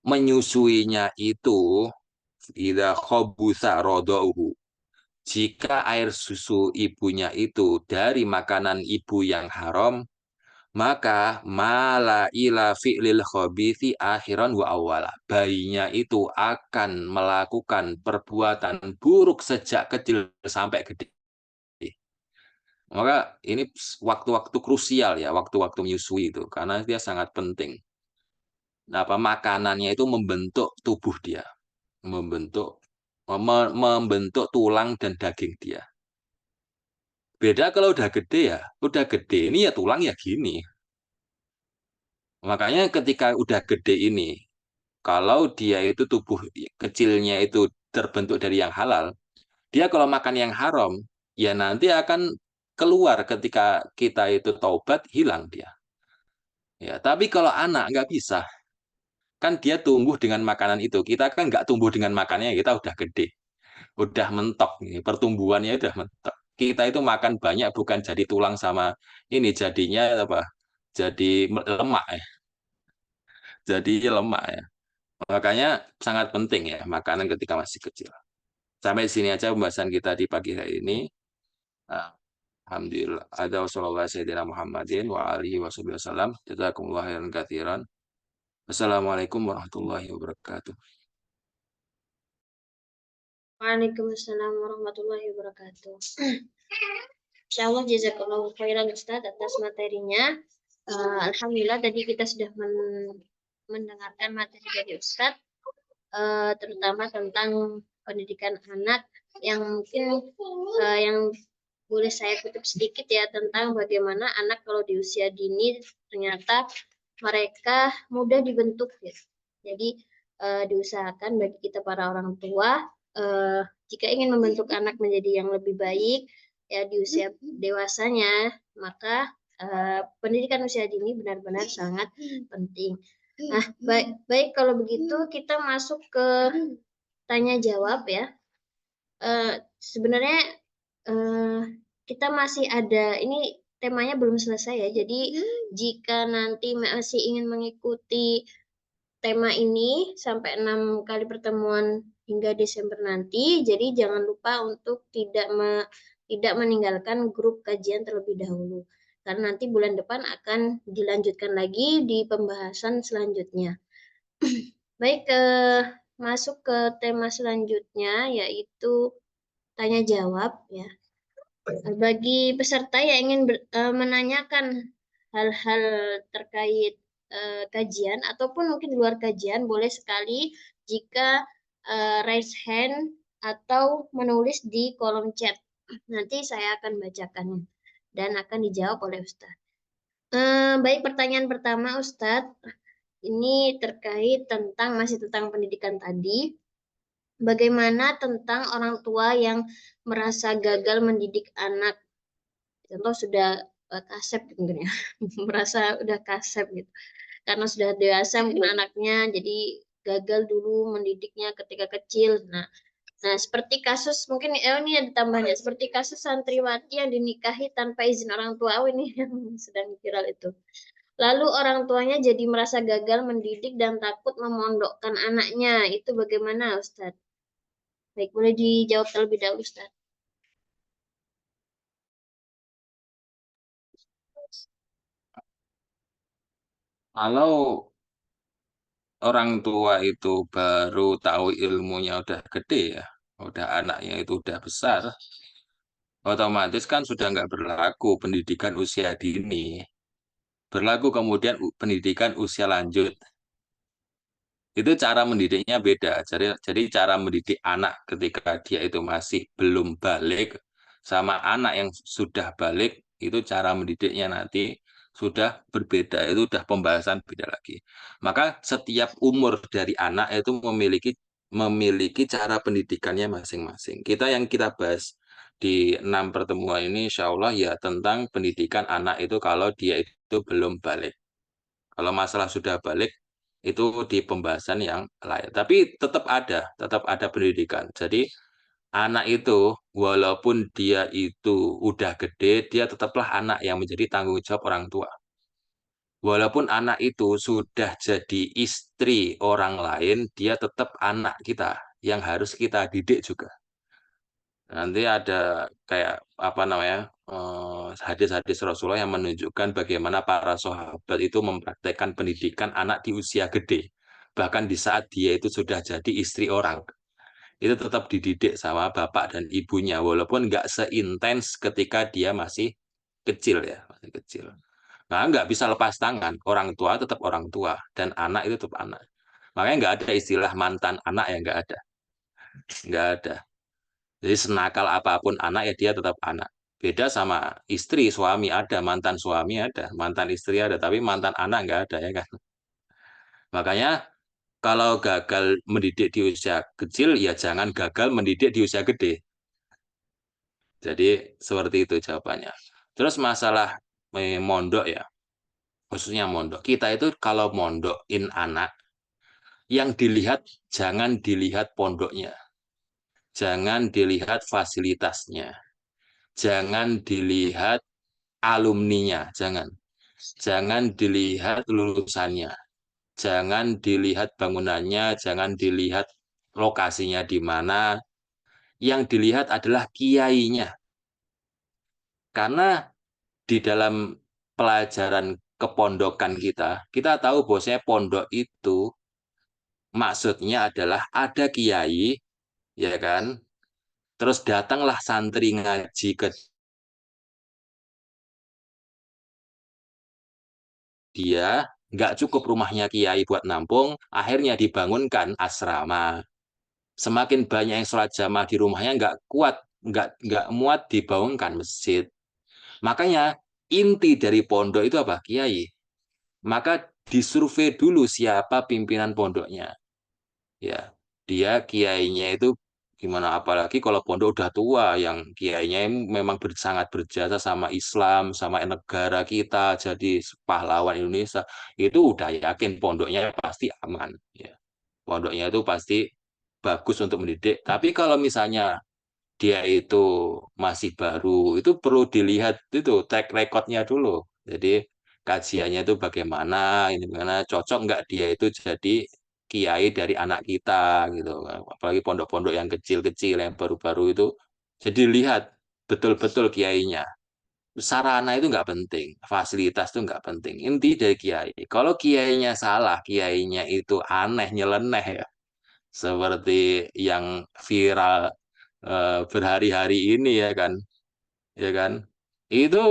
menyusuinya itu idza khabusa radauhu. Jika air susu ibunya itu dari makanan ibu yang haram, maka mala ila fi'lil khabithi akhiran wa awwala. Bayinya itu akan melakukan perbuatan buruk sejak kecil sampai gede. Maka ini waktu-waktu krusial ya, waktu-waktu menyusui itu, karena dia sangat penting. Nah, apa makanannya itu membentuk tubuh dia, membentuk. membentuk tulang dan daging dia. Beda kalau udah gede ya, udah gede ini ya tulang ya gini. Makanya ketika udah gede ini, kalau dia itu tubuh kecilnya itu terbentuk dari yang halal, dia kalau makan yang haram, ya nanti akan keluar ketika kita itu taubat, hilang dia. Ya, tapi kalau anak nggak bisa, kan dia tumbuh dengan makanan itu. Kita kan nggak tumbuh dengan makanannya, kita udah gede, udah mentok nih, pertumbuhannya udah mentok. Kita itu makan banyak bukan jadi tulang sama ini jadinya apa? Jadi lemak ya, jadi lemak ya. Makanya sangat penting ya makanan ketika masih kecil. Sampai sini aja pembahasan kita di pagi hari ini. Ah, Alhamdulillah. Ada wassallallahu sayyidina Muhammadin wa alihi wasallam. Jazakumullah khairan katsiran. Assalamualaikum warahmatullahi wabarakatuh. Waalaikumsalam warahmatullahi wabarakatuh. Insyaallah jazakallahu khairan Ustaz atas materinya. Alhamdulillah tadi kita sudah mendengarkan materi dari Ustaz, terutama tentang pendidikan anak yang mungkin yang boleh saya kutip sedikit ya tentang bagaimana anak kalau di usia dini ternyata mereka mudah dibentuk ya. Jadi diusahakan bagi kita para orang tua jika ingin membentuk anak menjadi yang lebih baik ya di usia dewasanya, maka pendidikan usia dini benar-benar sangat penting. Nah, baik kalau begitu kita masuk ke tanya jawab ya. Sebenarnya kita masih ada ini temanya belum selesai ya. Jadi jika nanti masih ingin mengikuti tema ini sampai 6 kali pertemuan hingga Desember nanti, jadi jangan lupa untuk tidak meninggalkan grup kajian terlebih dahulu. Karena nanti bulan depan akan dilanjutkan lagi di pembahasan selanjutnya. Baik, masuk ke tema selanjutnya yaitu tanya jawab ya. Bagi peserta yang ingin menanyakan hal-hal terkait kajian ataupun mungkin di luar kajian, boleh sekali jika raise hand atau menulis di kolom chat. Nanti saya akan bacakannya dan akan dijawab oleh Ustadz. Baik, pertanyaan pertama Ustadz, ini terkait masih tentang pendidikan tadi. Bagaimana tentang orang tua yang merasa gagal mendidik anak? Contoh sudah kasep gitu mungkin ya, merasa udah kasep gitu. Karena sudah dewasa mungkin anaknya, jadi gagal dulu mendidiknya ketika kecil. Nah, seperti kasus mungkin ini ada tambahnya, seperti kasus santriwati yang dinikahi tanpa izin orang tua. Ini yang sedang viral itu. Lalu orang tuanya jadi merasa gagal mendidik dan takut memondokkan anaknya. Itu bagaimana, Ustadz? Baik, boleh dijawab terlebih dahulu, Ustaz. Kalau orang tua itu baru tahu ilmunya udah gede ya, udah anaknya itu udah besar, otomatis kan sudah nggak berlaku pendidikan usia dini. Berlaku kemudian pendidikan usia lanjut. Itu cara mendidiknya beda. Jadi cara mendidik anak ketika dia itu masih belum balik sama anak yang sudah balik itu cara mendidiknya nanti sudah berbeda. Itu sudah pembahasan beda lagi. Maka setiap umur dari anak itu memiliki cara pendidikannya masing-masing. Yang kita bahas di 6 pertemuan ini, insya Allah ya tentang pendidikan anak itu kalau dia itu belum balik. Kalau masalah sudah balik, itu di pembahasan yang lain. Tapi tetap ada pendidikan. Jadi anak itu, walaupun dia itu udah gede, dia tetaplah anak yang menjadi tanggung jawab orang tua. Walaupun anak itu sudah jadi istri orang lain, dia tetap anak kita yang harus kita didik juga. Nanti ada kayak apa namanya hadis-hadis Rasulullah yang menunjukkan bagaimana para sahabat itu mempraktekkan pendidikan anak di usia gede. Bahkan di saat dia itu sudah jadi istri orang. Itu tetap dididik sama bapak dan ibunya. Walaupun nggak seintens ketika dia masih kecil ya. Masih kecil. Nah, nggak bisa lepas tangan. Orang tua tetap orang tua. Dan anak itu tetap anak. Makanya nggak ada istilah mantan anak yang nggak ada. nggak ada. Jadi senakal apapun anak ya dia tetap anak. Beda sama istri, suami ada, mantan suami ada, mantan istri ada, tapi mantan anak nggak ada ya kan. Makanya kalau gagal mendidik di usia kecil, ya jangan gagal mendidik di usia gede. Jadi seperti itu jawabannya. Terus masalah mondok ya, khususnya mondok. Kita itu kalau mondokin anak, yang dilihat jangan dilihat pondoknya, jangan dilihat fasilitasnya, jangan dilihat alumninya, jangan. Jangan dilihat lulusannya, jangan dilihat bangunannya, jangan dilihat lokasinya di mana. Yang dilihat adalah kiainya. Karena di dalam pelajaran kepondokan kita tahu bahwasanya pondok itu maksudnya adalah ada kiai, ya kan? Terus datanglah santri ngaji ke dia, nggak cukup rumahnya kiai buat nampung, akhirnya dibangunkan asrama. Semakin banyak yang sholat jamaah di rumahnya nggak kuat, nggak muat dibangunkan masjid. Makanya inti dari pondok itu apa? Kiai. Maka disurvei dulu siapa pimpinan pondoknya. Ya, dia kiainya itu gimana? Apalagi kalau pondok udah tua, yang kiainya memang sangat berjasa sama Islam, sama negara kita, jadi pahlawan Indonesia, itu udah yakin pondoknya pasti aman. Ya, pondoknya itu pasti bagus untuk mendidik. Tapi kalau misalnya dia itu masih baru, itu perlu dilihat itu track recordnya dulu. Jadi kajiannya itu bagaimana, ini bagaimana cocok nggak dia itu jadi kiai dari anak kita gitu. Apalagi pondok-pondok yang kecil-kecil, yang baru-baru itu. Jadi lihat betul-betul kiainya. Sarana itu nggak penting, fasilitas itu nggak penting. Inti dari kiai. Kalau kiainya salah, kiainya itu aneh, nyeleneh ya, seperti yang viral berhari-hari ini ya kan itu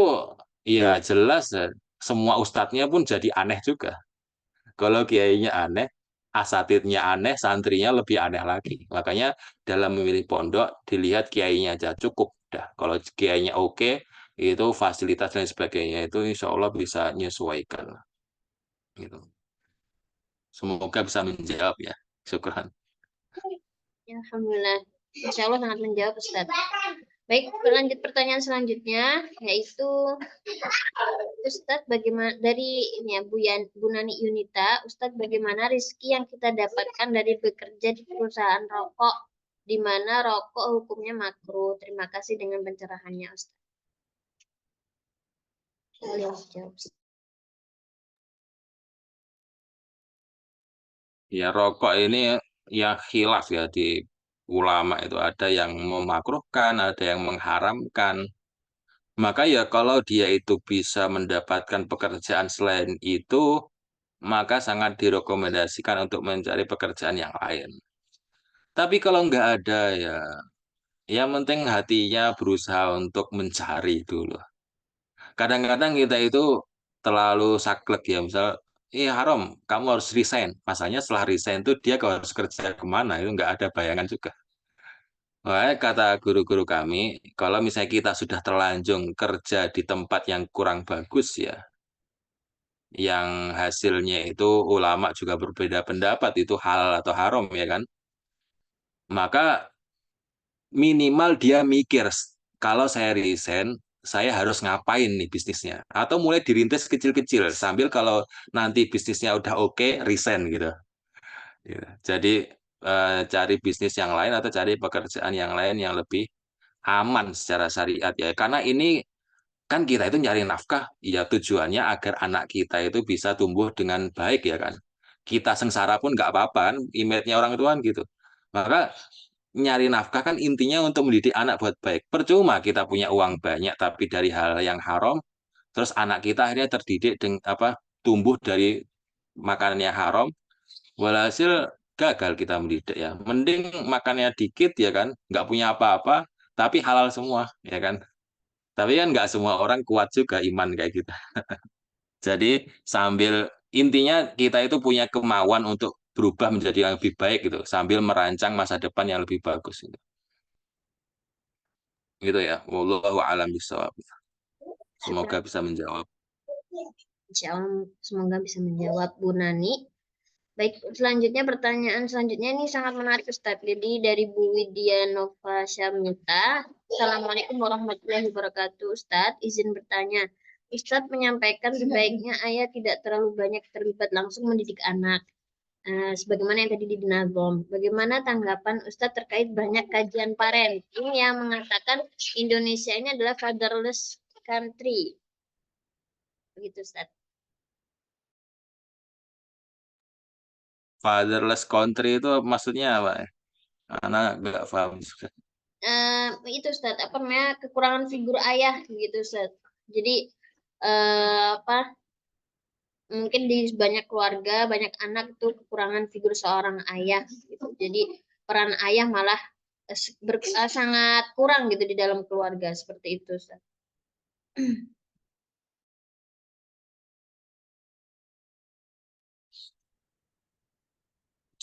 ya jelas semua ustadznya pun jadi aneh juga. Kalau kiainya aneh, asatidnya aneh, santrinya lebih aneh lagi. Makanya dalam memilih pondok dilihat kiainya aja cukup dah. Kalau kiainya oke, itu fasilitas dan sebagainya itu insya Allah bisa menyesuaikan gitu. Semoga bisa menjawab ya. Syukran. Ya, Alhamdulillah. Insya Allah sangat menjawab, Ustaz. Baik, lanjut pertanyaan selanjutnya, yaitu Ustadz bagaimana dari ini ya Bu Nani Yunita, Ustadz bagaimana rizki yang kita dapatkan dari bekerja di perusahaan rokok di mana rokok hukumnya makruh. Terima kasih dengan pencerahannya Ustadz. Beliau jawab. Ya, rokok ini ya khilaf ya di ulama itu ada yang memakruhkan, ada yang mengharamkan. Maka ya kalau dia itu bisa mendapatkan pekerjaan selain itu, maka sangat direkomendasikan untuk mencari pekerjaan yang lain. Tapi kalau nggak ada ya, yang penting hatinya berusaha untuk mencari dulu. Kadang-kadang kita itu terlalu saklek ya, misal, haram, kamu harus resign. Masanya setelah resign itu dia harus kerja kemana, itu nggak ada bayangan juga. Makanya kata guru-guru kami, kalau misalnya kita sudah terlanjur kerja di tempat yang kurang bagus ya, yang hasilnya itu ulama juga berbeda pendapat, itu halal atau haram ya kan, maka minimal dia mikir, kalau saya resign, saya harus ngapain nih bisnisnya. Atau mulai dirintis kecil-kecil, sambil kalau nanti bisnisnya udah oke, resign gitu. Gitu. Jadi cari bisnis yang lain atau cari pekerjaan yang lain yang lebih aman secara syariat ya. Karena ini kan kita itu nyari nafkah, ya tujuannya agar anak kita itu bisa tumbuh dengan baik ya kan. Kita sengsara pun nggak apa-apa kan, image-nya orang tua kan gitu. Maka nyari nafkah kan intinya untuk mendidik anak buat baik. Percuma kita punya uang banyak tapi dari hal yang haram, terus anak kita akhirnya terdidik dengan apa tumbuh dari makanan yang haram, walhasil gagal kita mendidik ya. Mending makannya dikit ya kan, nggak punya apa-apa, tapi halal semua ya kan. Tapi kan nggak semua orang kuat juga iman kayak gitu. Jadi sambil intinya kita itu punya kemauan untuk berubah menjadi yang lebih baik gitu, sambil merancang masa depan yang lebih bagus gitu. Gitu ya. Wallahu a'lam bishawab. Semoga bisa menjawab. Insya Allah semoga bisa menjawab Bu Nani. Baik, selanjutnya pertanyaan selanjutnya ini sangat menarik Ustadz. Jadi dari Bu Widya Nova Syamita. Assalamualaikum warahmatullahi wabarakatuh Ustadz. Izin bertanya. Ustadz menyampaikan sebaiknya ayah tidak terlalu banyak terlibat langsung mendidik anak. Sebagaimana yang tadi di Nazom. Bagaimana tanggapan Ustadz terkait banyak kajian parenting yang mengatakan Indonesia ini adalah fatherless country. Begitu Ustadz. Fatherless country itu maksudnya apa ya? Anak nggak paham. Itu Ustaz, apa namanya, kekurangan figur ayah gitu Ustaz. Jadi apa, mungkin di banyak keluarga, banyak anak tuh kekurangan figur seorang ayah gitu. Jadi peran ayah malah sangat kurang gitu di dalam keluarga, seperti itu Ustaz.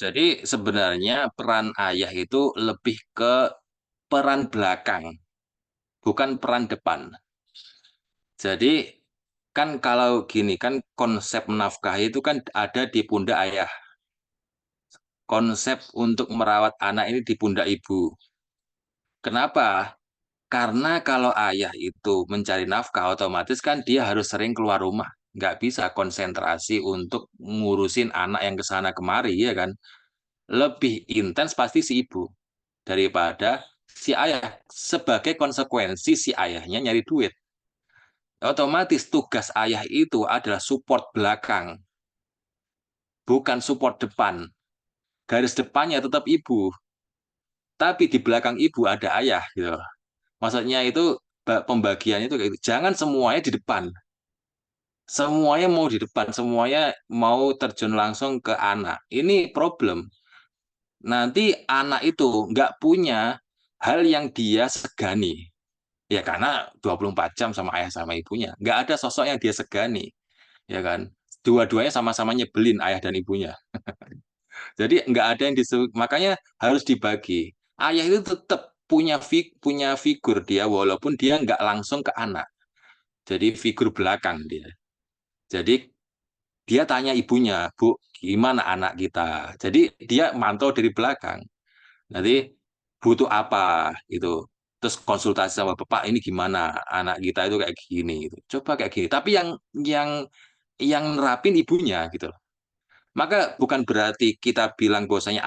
Jadi sebenarnya peran ayah itu lebih ke peran belakang, bukan peran depan. Jadi kan kalau gini kan konsep menafkahi itu kan ada di pundak ayah. Konsep untuk merawat anak ini di pundak ibu. Kenapa? Karena kalau ayah itu mencari nafkah, otomatis kan dia harus sering keluar rumah. Nggak bisa konsentrasi untuk ngurusin anak yang ke sana kemari, ya kan? Lebih intens pasti si ibu daripada si ayah. Sebagai konsekuensi si ayahnya nyari duit. Otomatis tugas ayah itu adalah support belakang, bukan support depan. Garis depannya tetap ibu, tapi di belakang ibu ada ayah gitu. Maksudnya itu pembagiannya itu kayak gitu. Jangan semuanya di depan. Semuanya mau di depan, semuanya mau terjun langsung ke anak. Ini problem. Nanti anak itu nggak punya hal yang dia segani. Ya karena 24 jam sama ayah sama ibunya. Nggak ada sosok yang dia segani. Ya kan? Dua-duanya sama-sama nyebelin ayah dan ibunya. Jadi nggak ada yang disebut. Makanya harus dibagi. Ayah itu tetap punya figur dia walaupun dia nggak langsung ke anak. Jadi figur belakang dia. Jadi dia tanya ibunya, Bu, gimana anak kita? Jadi dia mantau dari belakang. Nanti butuh apa gitu. Terus konsultasi sama bapak ini gimana anak kita itu kayak gini gitu. Coba kayak gini. Tapi yang nerapin ibunya gitu. Maka bukan berarti kita bilang bahwasanya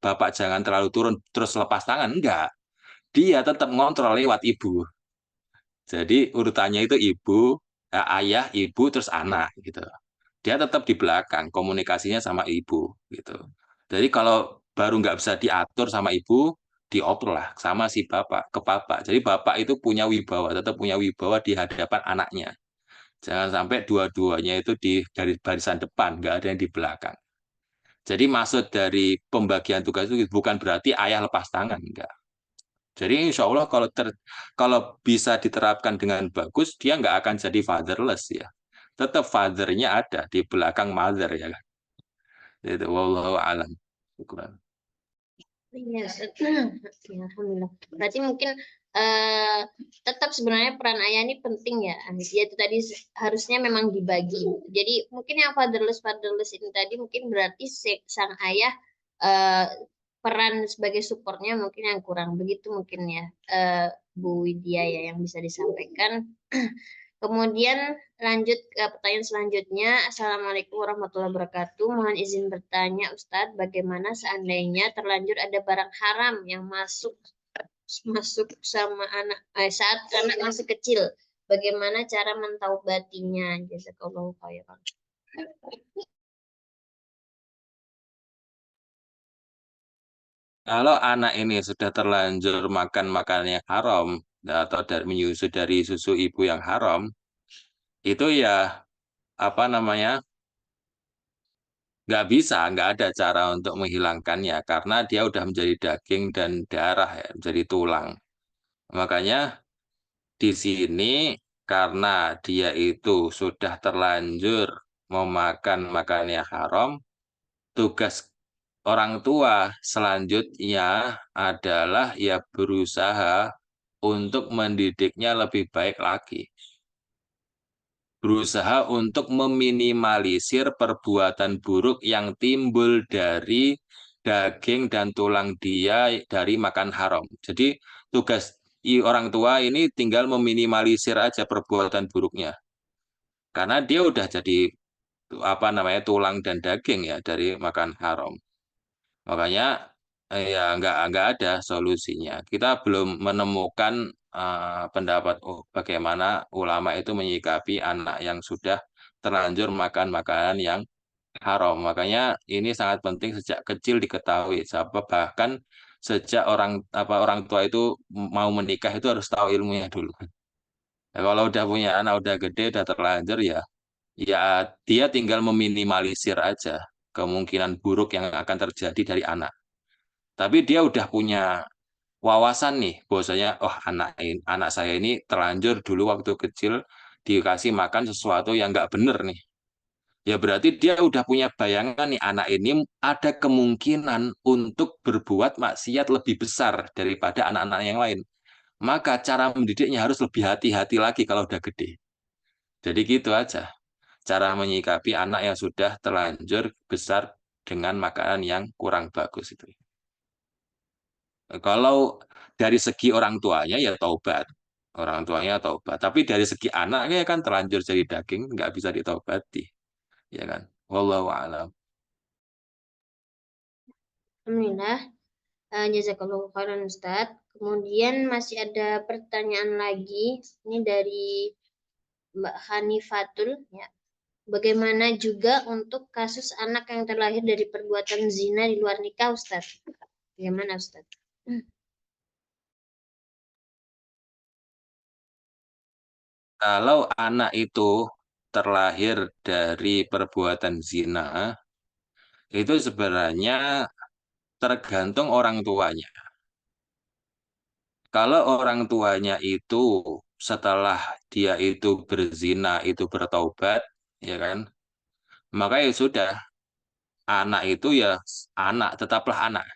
bapak jangan terlalu turun terus lepas tangan. Enggak. Dia tetap ngontrol lewat ibu. Jadi urutannya itu ayah, ibu, terus anak gitu. Dia tetap di belakang, komunikasinya sama ibu gitu. Jadi kalau baru nggak bisa diatur sama ibu, dioper lah sama si bapak ke bapak. Jadi bapak itu punya wibawa, tetap punya wibawa di hadapan anaknya. Jangan sampai dua-duanya itu dari barisan depan, nggak ada yang di belakang. Jadi maksud dari pembagian tugas itu bukan berarti ayah lepas tangan, enggak. Jadi insya Allah kalau bisa diterapkan dengan bagus, dia nggak akan jadi fatherless ya. Tetap fathernya ada di belakang mother ya kan. Itu wallahu alam. Syukran. Iya, ya, alhamdulillah. Berarti mungkin eh, tetap sebenarnya peran ayah ini penting ya. Ya itu tadi harusnya memang dibagi. Jadi mungkin yang fatherless ini tadi mungkin berarti sang ayah eh, peran sebagai supportnya mungkin yang kurang begitu mungkin ya, Bu Widya ya yang bisa disampaikan. Kemudian lanjut ke pertanyaan selanjutnya. Assalamualaikum warahmatullahi wabarakatuh. Mohon izin bertanya, Ustadz, bagaimana seandainya terlanjur ada barang haram yang masuk masuk sama anak saat anak masih kecil? Bagaimana cara mentaubatinya? Jazakallahu khairan. Kalau anak ini sudah terlanjur makan makanan yang haram atau menyusu dari susu ibu yang haram, itu ya apa namanya, nggak bisa, nggak ada cara untuk menghilangkannya karena dia udah menjadi daging dan darah ya, menjadi tulang. Makanya di sini karena dia itu sudah terlanjur memakan makanan yang haram, tugas orang tua selanjutnya adalah ya berusaha untuk mendidiknya lebih baik lagi. Berusaha untuk meminimalisir perbuatan buruk yang timbul dari daging dan tulang dia dari makan haram. Jadi tugas orang tua ini tinggal meminimalisir aja perbuatan buruknya. Karena dia udah jadi apa namanya tulang dan daging ya dari makan haram. Makanya ya nggak ada solusinya. Kita belum menemukan pendapat bagaimana ulama itu menyikapi anak yang sudah terlanjur makan makanan yang haram. Makanya ini sangat penting sejak kecil diketahui. Sebab bahkan sejak orang tua itu mau menikah itu harus tahu ilmunya dulu. Ya, kalau udah punya anak udah gede udah terlanjur ya dia tinggal meminimalisir aja kemungkinan buruk yang akan terjadi dari anak. Tapi dia udah punya wawasan nih, bahwasanya oh anak saya ini terlanjur dulu waktu kecil dikasih makan sesuatu yang nggak bener nih. Ya berarti dia udah punya bayangan nih anak ini ada kemungkinan untuk berbuat maksiat lebih besar daripada anak-anak yang lain. Maka cara mendidiknya harus lebih hati-hati lagi kalau udah gede. Jadi gitu aja cara menyikapi anak yang sudah terlanjur besar dengan makanan yang kurang bagus itu. Kalau dari segi orang tuanya ya taubat. Orang tuanya taubat. Tapi dari segi anaknya kan terlanjur jadi daging, nggak bisa ditaubati. Ya kan? Wallahu a'lam. Alhamdulillah. Jazakallahu khairan Ustaz. Kemudian masih ada pertanyaan lagi. Ini dari Mbak Hanifatul. Ya. Bagaimana juga untuk kasus anak yang terlahir dari perbuatan zina di luar nikah, Ustaz? Bagaimana, Ustaz? Kalau anak itu terlahir dari perbuatan zina, itu sebenarnya tergantung orang tuanya. Kalau orang tuanya itu setelah dia itu berzina, itu bertaubat, ya kan? Maka ya sudah, anak itu ya anak, tetaplah anak.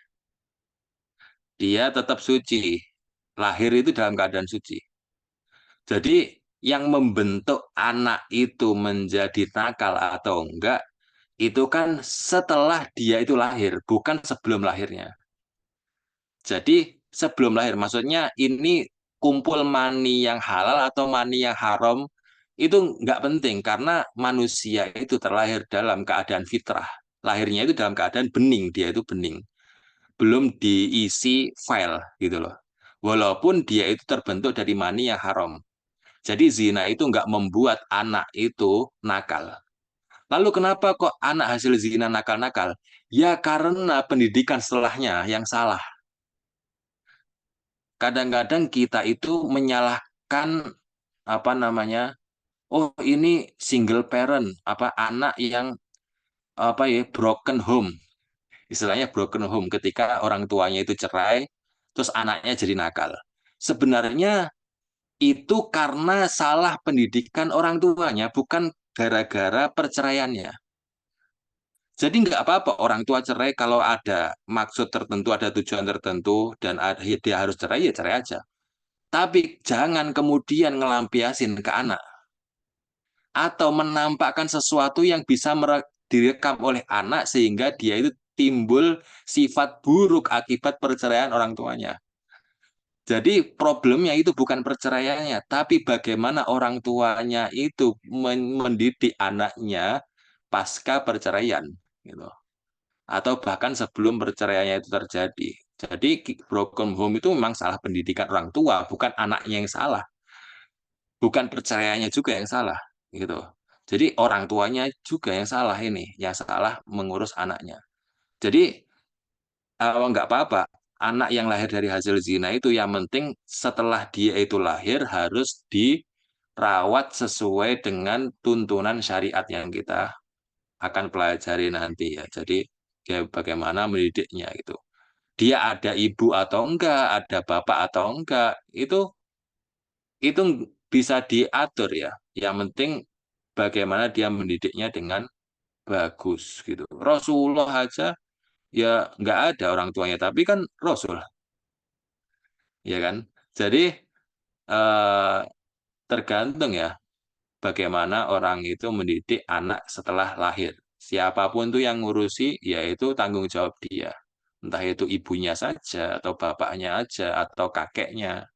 Dia tetap suci. Lahir itu dalam keadaan suci. Jadi yang membentuk anak itu menjadi nakal atau enggak, itu kan setelah dia itu lahir, bukan sebelum lahirnya. Jadi sebelum lahir, maksudnya ini kumpul mani yang halal atau mani yang haram, itu nggak penting karena manusia itu terlahir dalam keadaan fitrah. Lahirnya itu dalam keadaan bening, dia itu bening. Belum diisi file gitu loh. Walaupun dia itu terbentuk dari mani yang haram. Jadi zina itu nggak membuat anak itu nakal. Lalu kenapa kok anak hasil zina nakal-nakal? Ya karena pendidikan setelahnya yang salah. Kadang-kadang kita itu menyalahkan apa namanya? Oh ini single parent, apa anak yang apa ya broken home. Istilahnya broken home ketika orang tuanya itu cerai, terus anaknya jadi nakal. Sebenarnya itu karena salah pendidikan orang tuanya, bukan gara-gara perceraiannya. Jadi nggak apa-apa orang tua cerai kalau ada maksud tertentu, ada tujuan tertentu, dan dia harus cerai, ya cerai aja. Tapi jangan kemudian ngelampiasin ke anak. Atau menampakkan sesuatu yang bisa direkam oleh anak sehingga dia itu timbul sifat buruk akibat perceraian orang tuanya. Jadi problemnya itu bukan perceraiannya, tapi bagaimana orang tuanya itu mendidik anaknya pasca perceraian, gitu. Atau bahkan sebelum perceraiannya itu terjadi. Jadi broken home itu memang salah pendidikan orang tua, bukan anaknya yang salah, bukan perceraiannya juga yang salah, gitu. Jadi orang tuanya juga yang salah ini, yang salah mengurus anaknya. Jadi nggak apa-apa. Anak yang lahir dari hasil zina itu yang penting setelah dia itu lahir harus dirawat sesuai dengan tuntunan syariat yang kita akan pelajari nanti ya. Jadi ya bagaimana mendidiknya itu. Dia ada ibu atau enggak, ada bapak atau enggak, itu bisa diatur ya. Yang penting bagaimana dia mendidiknya dengan bagus gitu. Rasulullah aja ya nggak ada orang tuanya, tapi kan Rasul, ya kan? Jadi eh, tergantung ya bagaimana orang itu mendidik anak setelah lahir. Siapapun tuh yang ngurusi, yaitu tanggung jawab dia. Entah itu ibunya saja, atau bapaknya aja, atau kakeknya.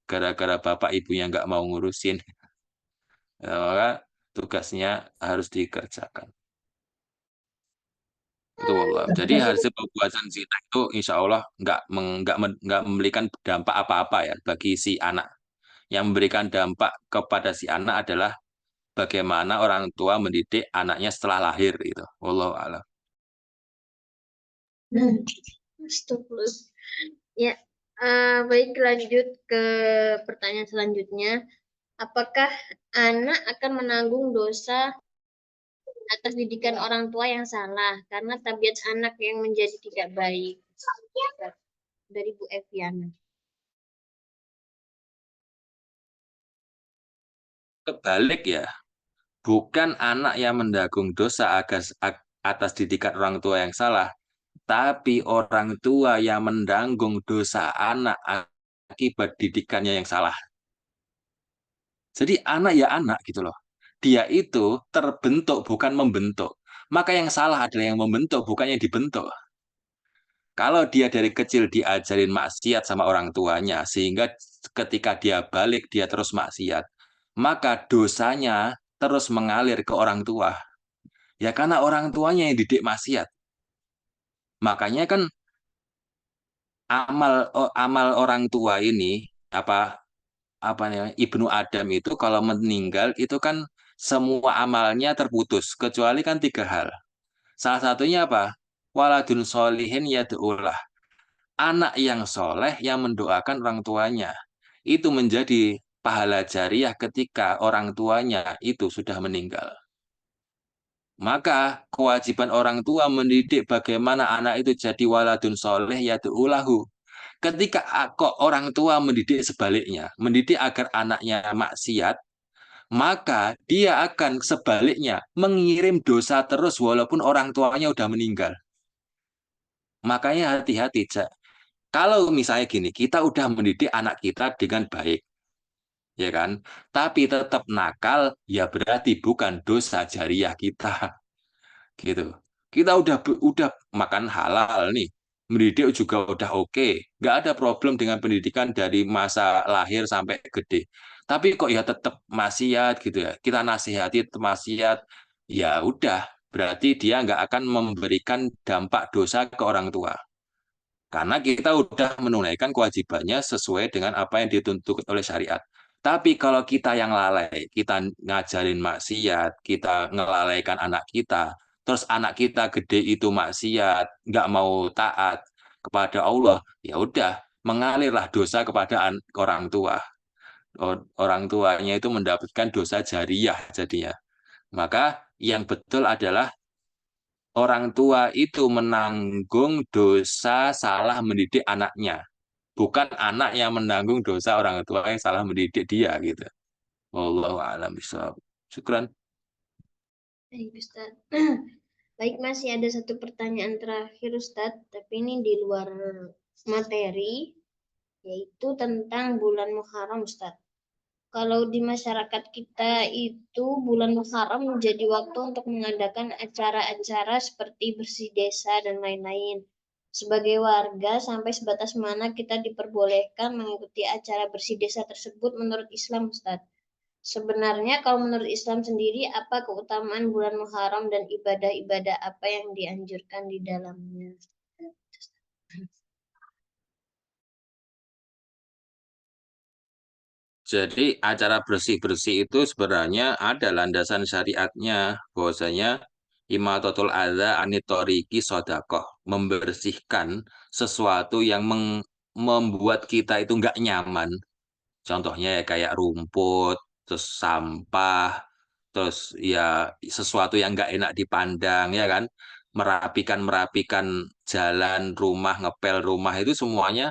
Gara-gara bapak ibunya nggak mau ngurusin, maka tugasnya harus dikerjakan. Itu Allah. Jadi hasil perbuatan zina itu insya Allah nggak memberikan dampak apa-apa ya bagi si anak. Yang memberikan dampak kepada si anak adalah bagaimana orang tua mendidik anaknya setelah lahir itu. Wallahu a'lam. Astagfirullah. Ya, baik lanjut ke pertanyaan selanjutnya. Apakah anak akan menanggung dosa atas didikan orang tua yang salah karena tabiat anak yang menjadi tidak baik? Dari Bu Eviana. Kebalik ya, bukan anak yang menanggung dosa atas didikan orang tua yang salah, tapi orang tua yang menanggung dosa anak akibat didikannya yang salah. Jadi anak ya anak gitu loh. Dia itu terbentuk bukan membentuk. Maka yang salah adalah yang membentuk, bukan yang dibentuk. Kalau dia dari kecil diajarin maksiat sama orang tuanya, sehingga ketika dia balik dia terus maksiat, maka dosanya terus mengalir ke orang tua. Ya karena orang tuanya yang didik maksiat. Makanya kan amal orang tua ini apa apa namanya Ibnu Adam itu kalau meninggal itu kan semua amalnya terputus kecuali kan tiga hal. Salah satunya apa? Waladun solihin yad'ulah. Anak yang soleh yang mendoakan orang tuanya. Itu menjadi pahala jariah ketika orang tuanya itu sudah meninggal. Maka kewajiban orang tua mendidik bagaimana anak itu jadi waladun soleh yad'ulahu. Ketika kok orang tua mendidik sebaliknya, mendidik agar anaknya maksiat, maka dia akan sebaliknya mengirim dosa terus walaupun orang tuanya udah meninggal. Makanya hati-hati, Cak. Kalau misalnya gini, kita udah mendidik anak kita dengan baik, ya kan? Tapi tetap nakal, ya berarti bukan dosa jariah kita, gitu. Kita udah makan halal nih, mendidik juga udah oke, nggak ada problem dengan pendidikan dari masa lahir sampai gede. Tapi kok ya tetap maksiat gitu ya. Kita nasihati tetap maksiat, ya udah, berarti dia nggak akan memberikan dampak dosa ke orang tua. Karena kita udah menunaikan kewajibannya sesuai dengan apa yang dituntut oleh syariat. Tapi kalau kita yang lalai, kita ngajarin maksiat, kita ngelalaikan anak kita, terus anak kita gede itu maksiat, nggak mau taat kepada Allah, ya udah, mengalirlah dosa kepada orang tua. Orang tuanya itu mendapatkan dosa jariah jadinya. Maka yang betul adalah orang tua itu menanggung dosa salah mendidik anaknya, bukan anak yang menanggung dosa orang tua yang salah mendidik dia gitu. Wallahu a'lam bishawab. Syukran. Baik, Ustaz. Baik, masih ada satu pertanyaan terakhir, Ustaz, tapi ini di luar materi, yaitu tentang bulan Muharram, Ustaz. Kalau di masyarakat kita itu bulan Muharram menjadi waktu untuk mengadakan acara-acara seperti bersih desa dan lain-lain. Sebagai warga, sampai sebatas mana kita diperbolehkan mengikuti acara bersih desa tersebut menurut Islam, Ustaz? Sebenarnya kalau menurut Islam sendiri, apa keutamaan bulan Muharram dan ibadah-ibadah apa yang dianjurkan di dalamnya? Jadi acara bersih-bersih itu sebenarnya ada landasan syariatnya, bahwasanya imatatul adza anitoriki sodakoh, membersihkan sesuatu yang membuat kita itu nggak nyaman. Contohnya ya kayak rumput, terus sampah, terus ya sesuatu yang nggak enak dipandang ya kan, merapikan jalan rumah, ngepel rumah itu semuanya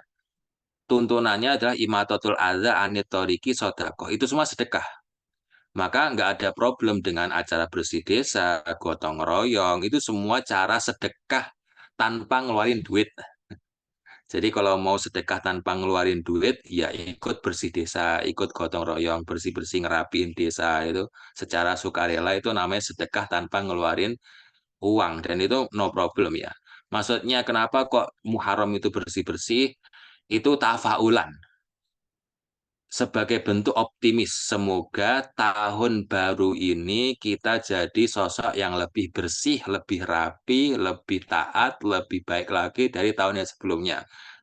tuntunannya adalah imatatul adza anitoriki sodako. Itu semua sedekah. Maka nggak ada problem dengan acara bersih desa, gotong royong, itu semua cara sedekah. tanpa ngeluarin duit. Jadi kalau mau sedekah tanpa ngeluarin duit, ya ikut bersih desa, ikut gotong royong, bersih-bersih ngerapiin desa itu secara sukarela itu namanya sedekah tanpa ngeluarin uang dan itu no problem ya. Maksudnya kenapa kok Muharram itu bersih-bersih? Itu tafaulan sebagai bentuk optimis. Semoga tahun baru ini kita jadi sosok yang lebih bersih, lebih rapi, lebih taat, lebih baik lagi dari tahun yang sebelumnya.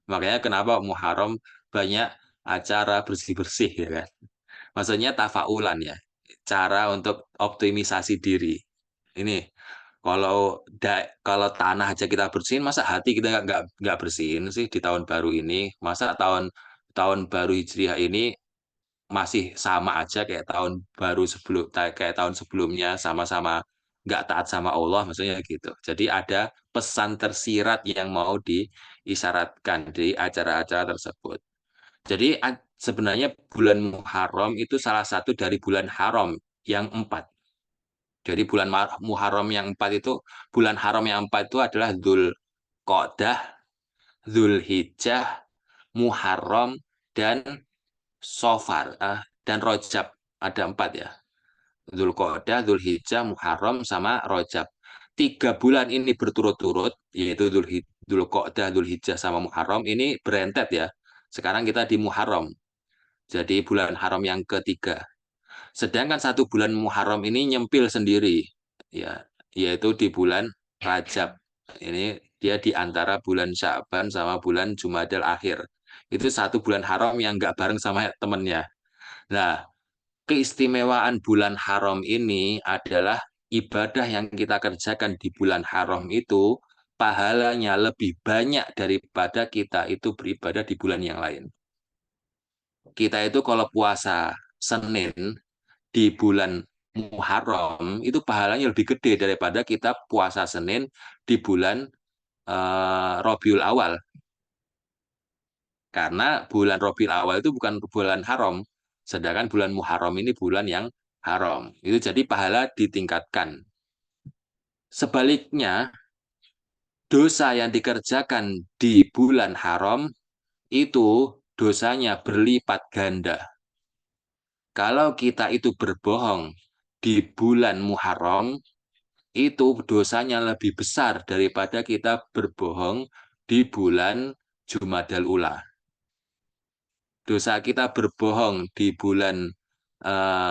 Makanya kenapa Muharram banyak acara bersih-bersih ya kan. Maksudnya tafaulan ya. Cara untuk optimisasi diri. Ini kalau tanah aja kita bersihin, masa hati kita nggak bersihin sih di tahun baru ini? Masa tahun tahun baru Hijriah ini masih sama aja kayak tahun baru kayak tahun sebelumnya sama-sama nggak taat sama Allah maksudnya gitu. Jadi ada pesan tersirat yang mau diisyaratkan di acara-acara tersebut. Jadi sebenarnya bulan Muharram itu salah satu dari bulan haram yang empat. Jadi bulan Muharram yang empat itu, bulan haram yang empat itu adalah Dzulqa'dah, Dzulhijjah, Muharram, dan Sofar, dan Rojab. Ada empat ya. Dzulqa'dah, Dzulhijjah, Muharram, sama Rojab. 3 bulan ini berturut-turut, yaitu Dzulqa'dah, Dzulhijjah, sama Muharram, ini berentet ya. Sekarang kita di Muharram, jadi bulan haram yang ketiga. Sedangkan 1 bulan Muharram ini nyempil sendiri, ya, yaitu di bulan Rajab. Ini dia di antara bulan Sya'ban sama bulan Jumadil Akhir. Itu 1 bulan haram yang nggak bareng sama temennya. Nah, keistimewaan bulan haram ini adalah ibadah yang kita kerjakan di bulan haram itu pahalanya lebih banyak daripada kita itu beribadah di bulan yang lain. Kita itu kalau puasa Senin di bulan Muharram itu pahalanya lebih gede daripada kita puasa Senin di bulan Rabiul Awal. Karena bulan Rabiul Awal itu bukan bulan haram, sedangkan bulan Muharram ini bulan yang haram. Itu jadi pahala ditingkatkan. Sebaliknya, dosa yang dikerjakan di bulan haram itu dosanya berlipat ganda. Kalau kita itu berbohong di bulan Muharram, itu dosanya lebih besar daripada kita berbohong di bulan Jumadal Ula. Dosa kita berbohong di bulan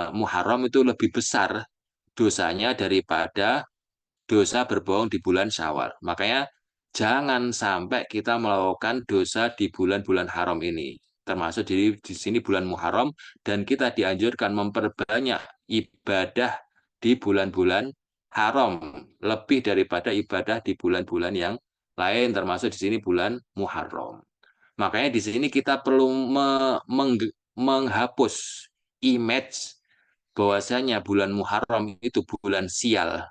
Muharram itu lebih besar dosanya daripada dosa berbohong di bulan Syawal. Makanya jangan sampai kita melakukan dosa di bulan-bulan haram ini. Termasuk di sini bulan Muharram dan kita dianjurkan memperbanyak ibadah di bulan-bulan haram lebih daripada ibadah di bulan-bulan yang lain termasuk di sini bulan Muharram. Makanya di sini kita perlu menghapus image bahwasanya bulan Muharram itu bulan sial.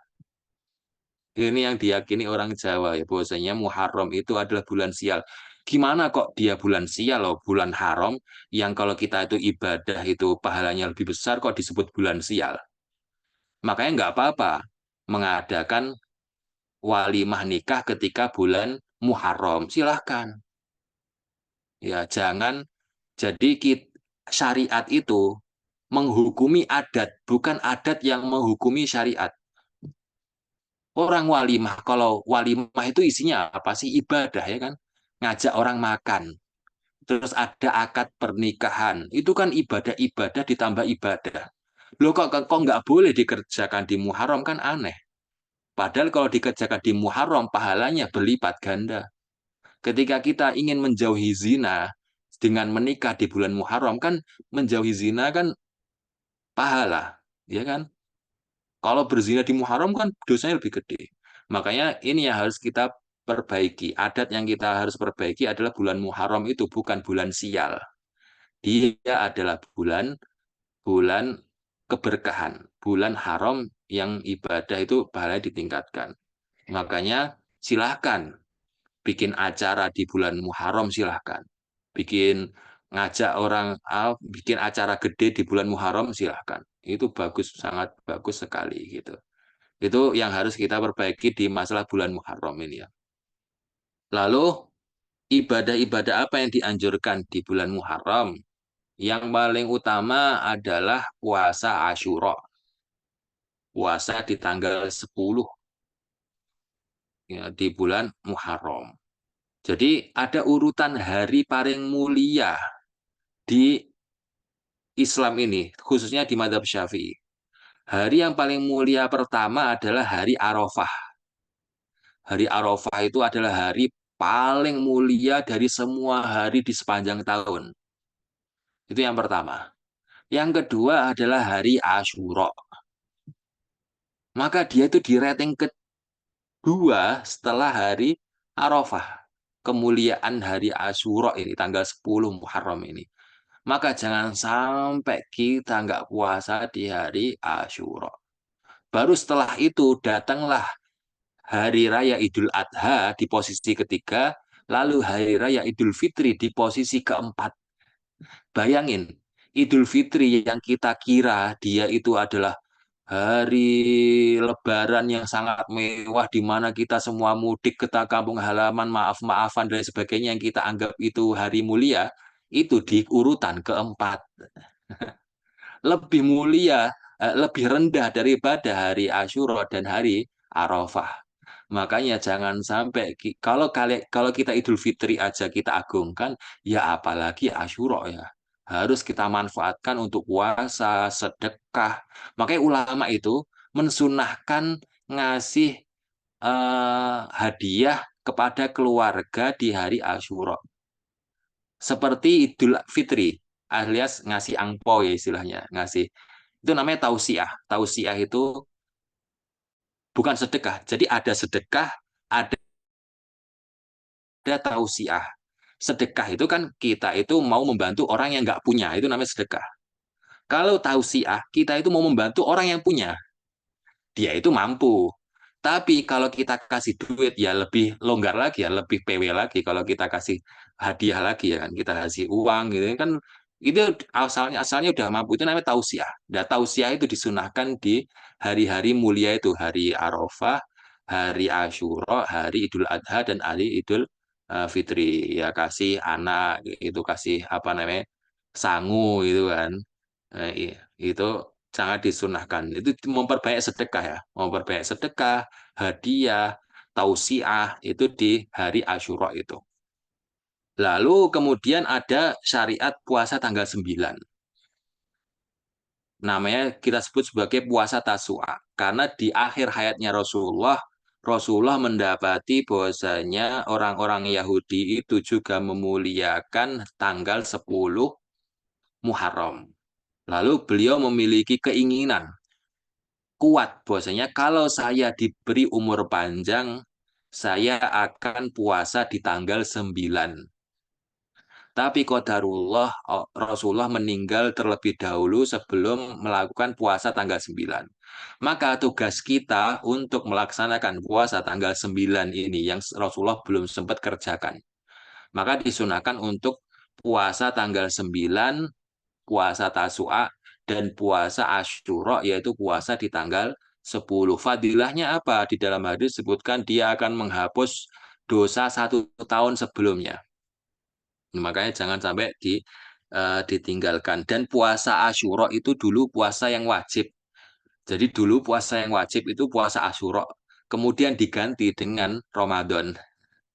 Ini yang diyakini orang Jawa ya, bahwasanya Muharram itu adalah bulan sial. Gimana kok dia bulan sial loh, bulan haram yang kalau kita itu ibadah itu pahalanya lebih besar kok disebut bulan sial. Makanya nggak apa-apa mengadakan walimah nikah ketika bulan Muharram. Silahkan. Ya, jangan jadi syariat itu menghukumi adat, bukan adat yang menghukumi syariat. Orang walimah, kalau walimah itu isinya apa sih? Ibadah ya kan? Ngajak orang makan. Terus ada akad pernikahan. Itu kan ibadah-ibadah ditambah ibadah. Loh kok nggak boleh dikerjakan di Muharram kan aneh. Padahal kalau dikerjakan di Muharram pahalanya berlipat ganda. Ketika kita ingin menjauhi zina dengan menikah di bulan Muharram kan menjauhi zina kan pahala, ya kan? Kalau berzina di Muharram kan dosanya lebih gede. Makanya ini yang harus kita perbaiki. Adat yang kita harus perbaiki adalah bulan Muharram itu bukan bulan sial. Dia adalah bulan bulan keberkahan, bulan haram yang ibadah itu pahala ditingkatkan. Makanya silahkan bikin acara di bulan Muharram silahkan. Bikin ngajak orang, bikin acara gede di bulan Muharram silahkan. Itu bagus, sangat bagus sekali gitu. Itu yang harus kita perbaiki di masalah bulan Muharram ini ya. Lalu ibadah-ibadah apa yang dianjurkan di bulan Muharram? Yang paling utama adalah puasa Asyura, puasa di tanggal 10 ya, di bulan Muharram. Jadi ada urutan hari paling mulia di Islam ini, khususnya di madhab Syafi'i. Hari yang paling mulia pertama adalah hari Arafah. Hari Arafah itu adalah hari paling mulia dari semua hari di sepanjang tahun. Itu yang pertama. Yang kedua adalah hari Asyura. Maka dia itu di rating kedua setelah hari Arafah. Kemuliaan hari Asyura ini, tanggal 10 Muharram ini. Maka jangan sampai kita nggak puasa di hari Asyura. Baru setelah itu datanglah Hari Raya Idul Adha di posisi ketiga, lalu Hari Raya Idul Fitri di posisi keempat. Bayangin, Idul Fitri yang kita kira dia itu adalah hari Lebaran yang sangat mewah, di mana kita semua mudik ke kampung halaman, maaf-maafan dan sebagainya yang kita anggap itu hari mulia, itu di urutan keempat. Lebih mulia, lebih rendah daripada hari Asyura dan hari Arafah. Makanya jangan sampai kalau kita Idul Fitri aja kita agungkan, ya apalagi Asyura ya. Harus kita manfaatkan untuk puasa, sedekah. Makanya ulama itu mensunahkan ngasih hadiah kepada keluarga di hari Asyura. Seperti Idul Fitri, alias ngasih angpau ya istilahnya, ngasih. Itu namanya tausiah. Tausiah itu bukan sedekah. Jadi ada sedekah, ada tausiah. Sedekah itu kan kita itu mau membantu orang yang nggak punya, itu namanya sedekah. Kalau tausiah, kita itu mau membantu orang yang punya, dia itu mampu. Tapi kalau kita kasih duit ya lebih longgar lagi ya, lebih PW lagi. Kalau kita kasih hadiah lagi ya kan, kita kasih uang gitu kan, itu asalnya udah mampu, itu namanya tausiah. Nah, tausiah itu disunahkan di hari-hari mulia itu, hari Arafah, hari Asyura, hari Idul Adha dan hari Idul Fitri. Ya kasih anak itu, kasih apa namanya, sangu gitu kan. Itu sangat disunahkan. Itu memperbanyak sedekah ya, memperbanyak sedekah, hadiah, tausiah itu di hari Asyura itu. Lalu kemudian ada syariat puasa tanggal 9. Namanya kita sebut sebagai puasa Tasu'a. Karena di akhir hayatnya Rasulullah, Rasulullah mendapati bahwasanya orang-orang Yahudi itu juga memuliakan tanggal 10 Muharram. Lalu beliau memiliki keinginan kuat bahwasanya kalau saya diberi umur panjang, saya akan puasa di tanggal 9. Tapi qadarullah Rasulullah meninggal terlebih dahulu sebelum melakukan puasa tanggal 9. Maka tugas kita untuk melaksanakan puasa tanggal 9 ini yang Rasulullah belum sempat kerjakan. Maka disunahkan untuk puasa tanggal 9, puasa Tasu'a, dan puasa Asyura, yaitu puasa di tanggal 10. Fadilahnya apa? Di dalam hadis disebutkan dia akan menghapus dosa 1 tahun sebelumnya. Makanya jangan sampai ditinggalkan. Dan puasa Asyura itu dulu puasa yang wajib. Jadi dulu puasa yang wajib itu puasa Asyura. Kemudian diganti dengan Ramadan.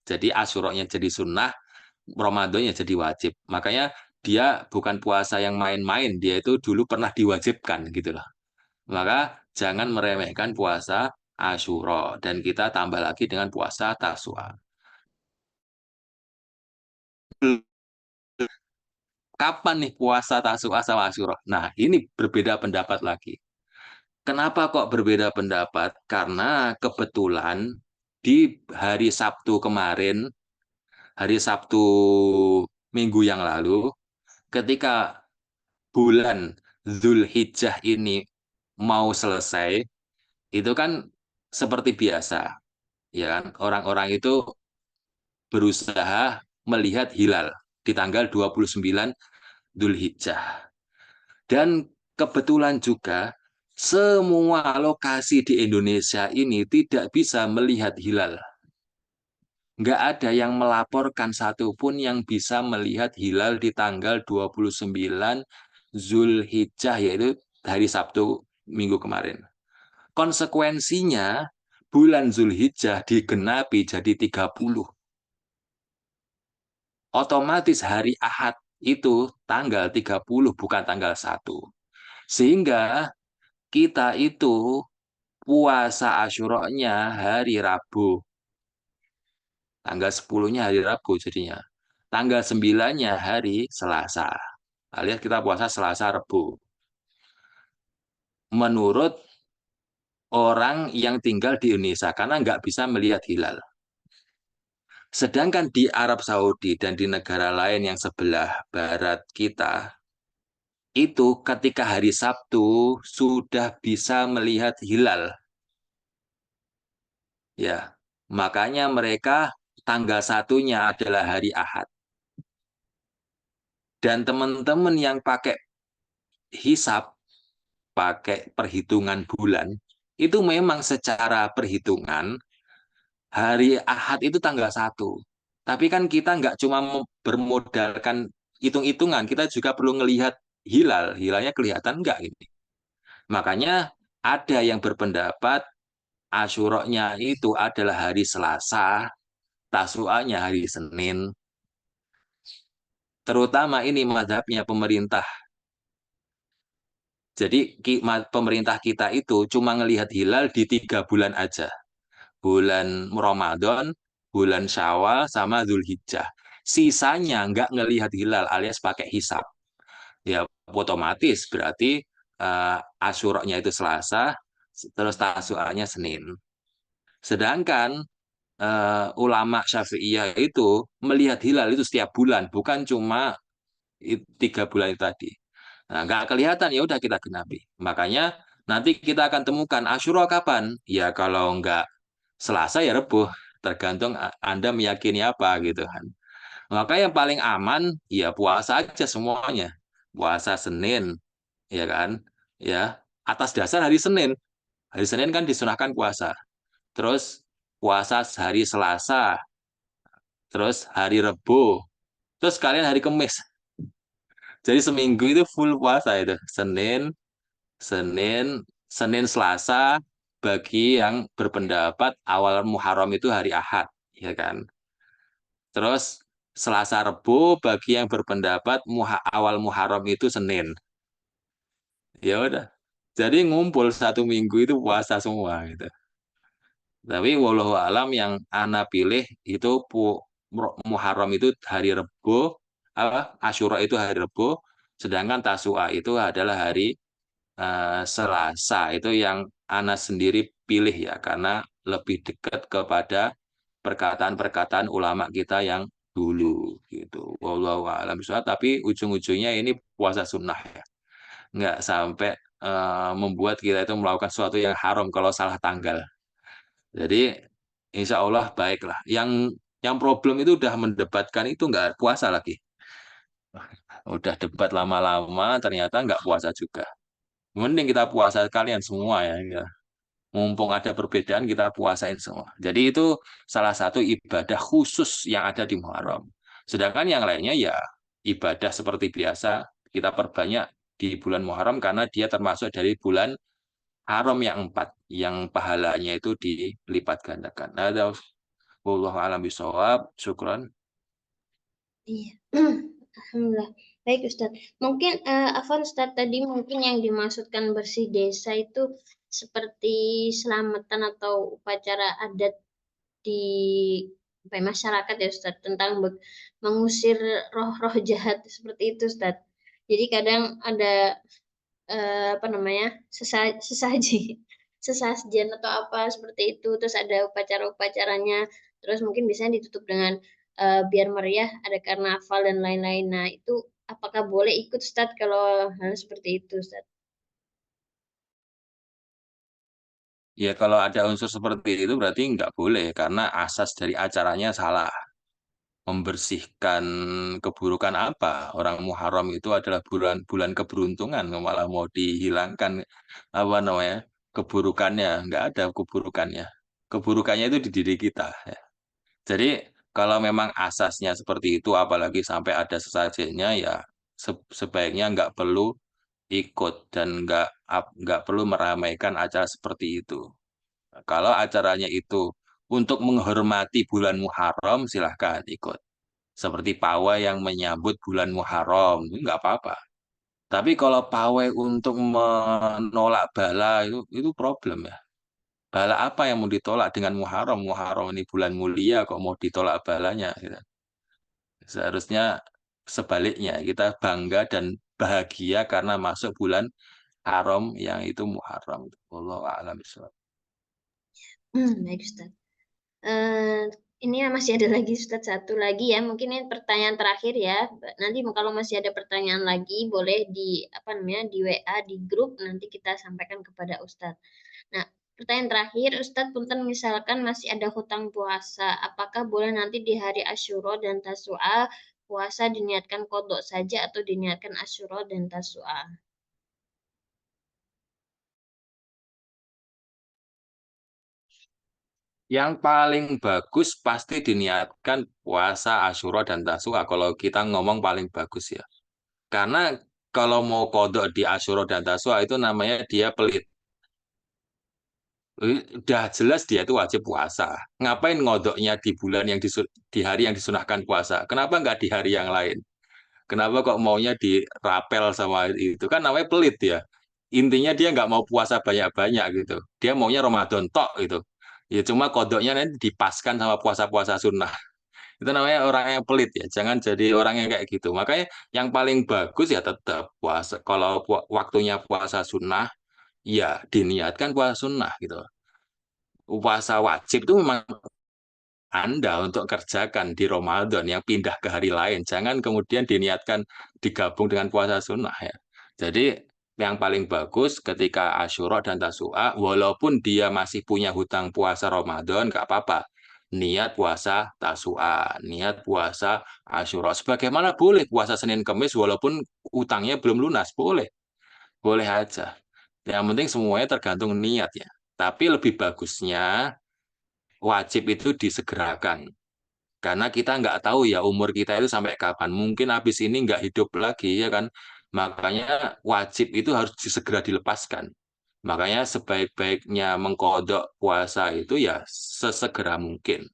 Jadi Asyuranya jadi sunnah, Ramadannya jadi wajib. Makanya dia bukan puasa yang main-main, dia itu dulu pernah diwajibkan gitu loh. Maka jangan meremehkan puasa Asyura, dan kita tambah lagi dengan puasa Tasua. Kapan nih puasa Tasua sama Asyura? Nah, ini berbeda pendapat lagi. Kenapa kok berbeda pendapat? Karena kebetulan di hari Sabtu kemarin, hari Sabtu minggu yang lalu, ketika bulan Zulhijjah ini mau selesai, itu kan seperti biasa, ya kan? Orang-orang itu berusaha melihat hilal di tanggal 29 Zulhijjah. Dan kebetulan juga semua lokasi di Indonesia ini tidak bisa melihat hilal. nggak ada yang melaporkan satupun yang bisa melihat hilal di tanggal 29 Zulhijjah, yaitu hari Sabtu minggu kemarin. Konsekuensinya, bulan Zulhijjah digenapi jadi 30. Otomatis hari Ahad itu tanggal 30, bukan tanggal 1. Sehingga kita itu puasa Asyura-nya hari Rabu. Tanggal 10-nya hari Rabu jadinya. Tanggal 9-nya hari Selasa. Alias kita puasa Selasa Rabu. Menurut orang yang tinggal di Indonesia, karena nggak bisa melihat hilal. Sedangkan di Arab Saudi dan di negara lain yang sebelah barat kita, itu ketika hari Sabtu sudah bisa melihat hilal. Ya, makanya mereka tanggal satunya adalah hari Ahad. Dan teman-teman yang pakai hisab, pakai perhitungan bulan, itu memang secara perhitungan hari Ahad itu tanggal 1. Tapi kan kita nggak cuma bermodalkan hitung-hitungan, kita juga perlu ngelihat hilal. Hilalnya kelihatan nggak ini. Makanya ada yang berpendapat Asyura-nya itu adalah hari Selasa, Tasu'a-nya hari Senin. Terutama ini mazhabnya pemerintah. Jadi pemerintah kita itu cuma ngelihat hilal di 3 bulan aja. Bulan Ramadan, bulan Syawal, sama Zulhijjah. Sisanya nggak ngelihat hilal alias pakai hisab. Ya otomatis berarti Asyura-nya itu Selasa, terus Tasu'a-nya Senin. Sedangkan ulama Syafi'iyah itu melihat hilal itu setiap bulan, bukan cuma 3 bulan itu tadi. Nah, nggak kelihatan ya udah kita genapi. Makanya nanti kita akan temukan Asyura kapan? Ya kalau nggak Selasa ya Rebo, tergantung Anda meyakini apa gitu kan. Maka yang paling aman ya puasa aja semuanya. Puasa Senin, ya kan? Ya, atas dasar hari Senin. Hari Senin kan disunahkan puasa. Terus puasa hari Selasa, terus hari Rebo, terus kalian hari Kamis. Jadi seminggu itu full puasa itu. Senin, Senin, Selasa bagi yang berpendapat awal Muharram itu hari Ahad, ya kan? Terus Selasa Rebo bagi yang berpendapat awal Muharram itu Senin. Ya udah. Jadi ngumpul 1 minggu itu puasa semua gitu. Tapi wallahu alam yang ana pilih itu Muharram itu hari Rebo, Asyura itu hari Rebo, sedangkan Tasu'a itu adalah hari Selasa. Itu yang ana sendiri pilih ya karena lebih dekat kepada perkataan-perkataan ulama kita yang dulu gitu. Wallahu a'lam bishawab. Tapi ujung-ujungnya ini puasa sunnah ya. Nggak sampai membuat kita itu melakukan sesuatu yang haram kalau salah tanggal. Jadi insya Allah baiklah. Yang problem itu udah mendebatkan itu nggak puasa lagi. Udah debat lama-lama ternyata nggak puasa juga. Mending kita puasa kalian semua ya. Ya. Mumpung ada perbedaan kita puasain semua. Jadi itu salah satu ibadah khusus yang ada di Muharram. Sedangkan yang lainnya ya ibadah seperti biasa kita perbanyak di bulan Muharram karena dia termasuk dari bulan haram yang 4 yang pahalanya itu dilipat gandakan. Ada wallahu alam bisawab. Syukron. Iya. Alhamdulillah. Baik Ustadz. Mungkin Afwan Ustadz tadi mungkin yang dimaksudkan bersih desa itu seperti selamatan atau upacara adat di apa ya, masyarakat ya Ustadz tentang mengusir roh-roh jahat seperti itu Ustadz. Jadi kadang ada apa namanya sesaji sesajen atau apa seperti itu terus ada upacara-upacaranya terus mungkin biasanya ditutup dengan biar meriah ada karnaval dan lain-lain. Nah itu apakah boleh ikut Ustadz kalau hal seperti itu Ustadz? Ya kalau ada unsur seperti itu berarti nggak boleh karena asas dari acaranya salah. Membersihkan keburukan apa? Orang Muharram itu adalah bulan-bulan keberuntungan, malah mau dihilangkan apa namanya keburukannya? Nggak ada keburukannya. Keburukannya itu di diri kita. Ya. Jadi Kalau memang asasnya seperti itu, apalagi sampai ada sesajennya, ya sebaiknya nggak perlu ikut dan nggak perlu meramaikan acara seperti itu. Kalau acaranya itu untuk menghormati bulan Muharram, silahkan ikut. Seperti pawai yang menyambut bulan Muharram, itu nggak apa-apa. Tapi kalau pawai untuk menolak bala itu problem ya. Bala apa yang mau ditolak dengan Muharram? Muharram ini bulan mulia kok mau ditolak balanya gitu. Seharusnya sebaliknya kita bangga dan bahagia karena masuk bulan haram yang itu Muharram. Wallahu a'lam bishawab. Baik Ustaz. Eh, ini masih ada lagi Ustaz satu lagi ya. Mungkin ini pertanyaan terakhir ya. Nanti kalau masih ada pertanyaan lagi boleh di apa namanya di WA di grup nanti kita sampaikan kepada Ustadz. Nah, pertanyaan terakhir Ustadz punten misalkan masih ada hutang puasa, apakah boleh nanti di hari Asyura dan Tasu'a puasa diniatkan kodok saja atau diniatkan Asyura dan Tasu'a? Yang paling bagus pasti diniatkan puasa Asyura dan Tasu'a kalau kita ngomong paling bagus ya. Karena kalau mau kodok di Asyura dan Tasu'a itu namanya dia pelit. Udah jelas dia itu wajib puasa. Ngapain ngodoknya di bulan yang di hari yang disunahkan puasa? Kenapa nggak di hari yang lain? Kenapa kok maunya dirapel sama itu? Kan namanya pelit ya. Intinya dia nggak mau puasa banyak-banyak gitu. Dia maunya Ramadan tok gitu. Ya cuma kodoknya nanti dipaskan sama puasa-puasa sunnah. Itu namanya orang yang pelit ya. Jangan jadi orang yang kayak gitu. Makanya yang paling bagus ya tetap puasa. Kalau waktunya puasa sunnah, ya diniatkan puasa sunnah gitu. Puasa wajib itu memang anda untuk kerjakan di Ramadan yang pindah ke hari lain. Jangan kemudian diniatkan digabung dengan puasa sunnah ya. Jadi yang paling bagus ketika Asyura dan Tasu'a, walaupun dia masih punya hutang puasa Ramadan, nggak apa-apa. Niat puasa Tasu'a, niat puasa Asyura. Sebagaimana boleh puasa Senin Kemis walaupun utangnya belum lunas, boleh. Boleh aja. Yang penting semuanya tergantung niat ya. Tapi lebih bagusnya wajib itu disegerakan. Karena kita nggak tahu ya umur kita itu sampai kapan. Mungkin habis ini nggak hidup lagi ya kan. Makanya wajib itu harus segera dilepaskan. Makanya sebaik-baiknya mengkodok puasa itu ya sesegera mungkin.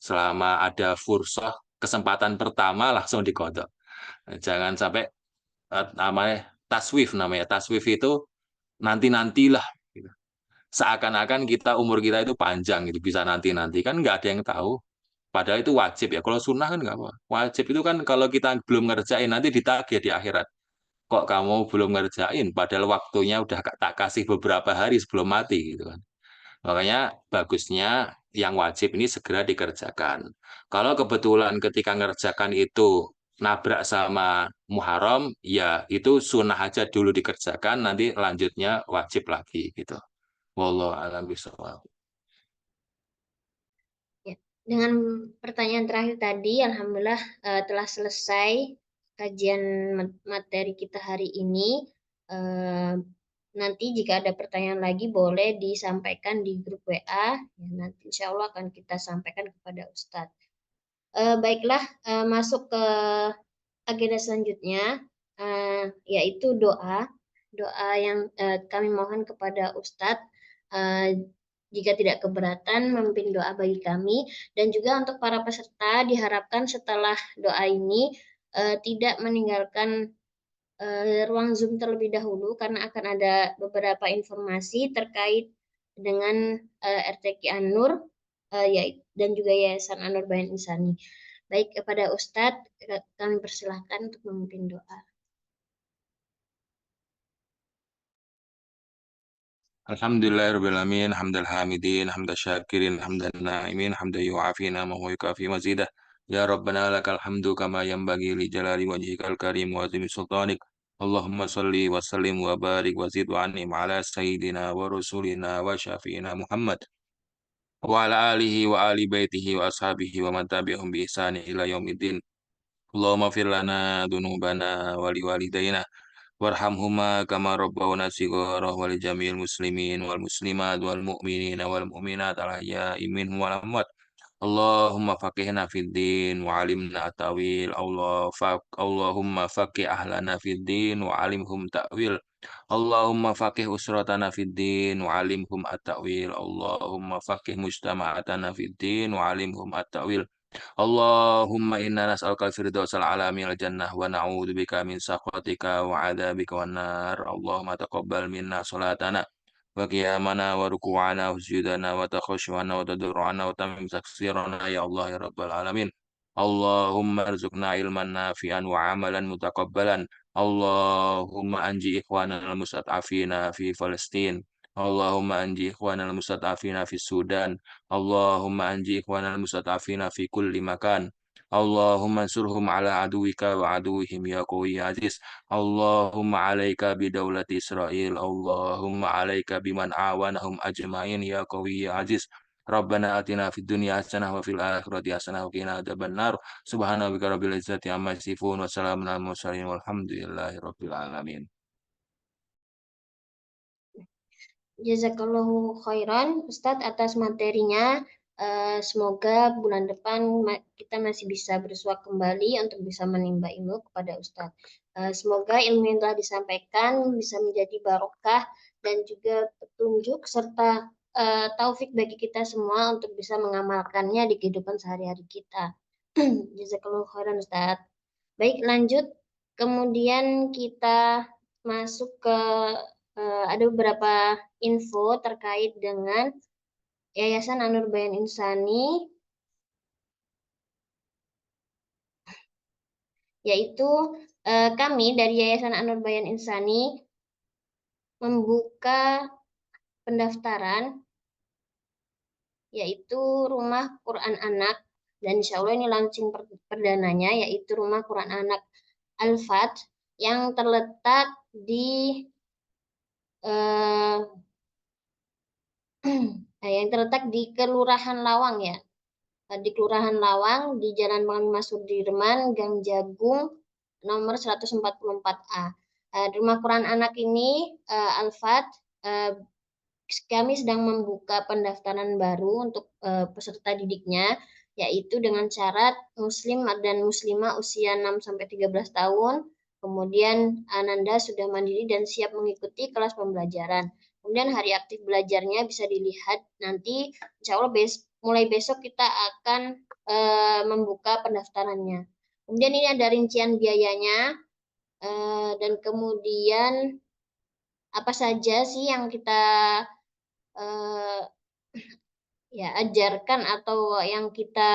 Selama ada fursah kesempatan pertama langsung dikodok. Jangan sampai namanya taswif namanya. Taswif itu nanti-nantilah. Gitu. Seakan-akan kita umur kita itu panjang gitu bisa nanti-nanti kan nggak ada yang tahu. Padahal itu wajib ya. Kalau sunnah kan nggak apa. Wajib itu kan kalau kita belum ngerjain nanti ditagih di akhirat. Kok kamu belum ngerjain? Padahal waktunya udah tak kasih beberapa hari sebelum mati gitu kan. Makanya bagusnya yang wajib ini segera dikerjakan. Kalau kebetulan ketika ngerjakan itu nabrak sama Muharram, ya itu sunnah aja dulu dikerjakan, nanti lanjutnya wajib lagi gitu. Wallahu a'lam bishawab. Ya. Dengan pertanyaan terakhir tadi, Alhamdulillah telah selesai kajian materi kita hari ini. Eh, Nanti jika ada pertanyaan lagi boleh disampaikan di grup WA. Ya, nanti insya Allah akan kita sampaikan kepada Ustadz. Baiklah, masuk ke agenda selanjutnya, yaitu doa. Doa yang kami mohon kepada Ustadz, eh, jika tidak keberatan, memimpin doa bagi kami. Dan juga untuk para peserta, diharapkan setelah doa ini tidak meninggalkan ruang Zoom terlebih dahulu, karena akan ada beberapa informasi terkait dengan RTQ An-Nur dan juga Yayasan An-Nur Bayan Insani. Baik, kepada Ustadz, kami persilahkan untuk memimpin doa. Alhamdulillahirrahmanirrahim. Hamdal hamidin, hamdal syakirin, hamdal na'imin, hamdal yu'afina, ma huwa yukafi mazidah. Ya Rabbana lakal hamdu kama yanbaghi li jalali wajhikal karim wa azimi sultanik. Allahumma salli wa sallim wa barik wa zid wa an'im ala sayyidina wa rasulina wa syafi'ina Muhammad wa ala alihi wa ali baitihi wa ashabihi wa man tabi'ahum bi ihsani ila yaumiddin. Allahumma fir lana dunubana wa liwalidayna warhamhuma kama rabbawna shighara wa li jami'il muslimin wal muslimat wal mu'minina wal mu'minat al ahya'i minhum wal amwat. Allahumma faqihna fid din wa alimna ta'wil. Allahumma faqih ahlana fid din wa alimhum ta'wil. Allahumma faqih usratana fid din wa alimhum at-ta'wil. Allahumma faqih mujtama'atana fid din wa alimhum at-ta'wil. Allahumma inna nas'aluka al-firdausal a'la minal jannah wa na'udzubika min sakhatika wa 'adzabika wan nar. Allahumma taqabbal minna salatana wa qiyamana wa ruku'ana wa sujudana wa takhashu'ana wa tadarru'ana wa tamim taksirana ya Allah ya rabbal alamin. Allahumma arzuqna ilman nafi'an wa amalan mutaqabbalan. Allahumma anji ikhwanana al-mustad'afina fi Palestin. Allahumma anji ikhwanana al-mustad'afina fi Sudan. Allahumma anji ikhwanana al-mustad'afina fi kulli makan. Allahumma ansurhum ala aduwika wa aduwihim ya qawi ya aziz. Allahumma alaika bidawlati Israel. Allahumma alaika biman awanahum ajma'in ya qawi ya aziz. Rabbana atina fid dunya hasanah wa fil akhirati hasanah wa qina adzabannar. Subhana rabbika rabbil izzati amma yasifun wa salamun alal mursalin walhamdulillahi rabbil alamin. Jazakallahu khairan Ustadz atas materinya. Semoga bulan depan kita masih bisa bersua kembali untuk bisa menimba ilmu kepada Ustadz. Semoga ilmu yang telah disampaikan bisa menjadi barokah dan juga petunjuk serta taufik bagi kita semua untuk bisa mengamalkannya di kehidupan sehari-hari kita. Jazakallahu khairan Ustadz. Baik, lanjut. Kemudian kita masuk ke ada beberapa info terkait dengan Yayasan An-Nur Bayan Insani, yaitu kami dari Yayasan An-Nur Bayan Insani membuka pendaftaran yaitu Rumah Quran Anak, dan insya Allah ini launching perdananya yaitu Rumah Quran Anak Al-Fat yang terletak di yang terletak di Kelurahan Lawang ya. Di Kelurahan Lawang di Jalan Panglima Sudirman, Gang Jagung, nomor 144A. Di Rumah Quran Anak ini, Al-Fat, kami sedang membuka pendaftaran baru untuk peserta didiknya, yaitu dengan syarat Muslim dan Muslimah usia 6-13 tahun, kemudian Ananda sudah mandiri dan siap mengikuti kelas pembelajaran. Kemudian hari aktif belajarnya bisa dilihat nanti, insya Allah mulai besok kita akan membuka pendaftarannya. Kemudian ini ada rincian biayanya, dan kemudian apa saja sih yang kita ya ajarkan atau yang kita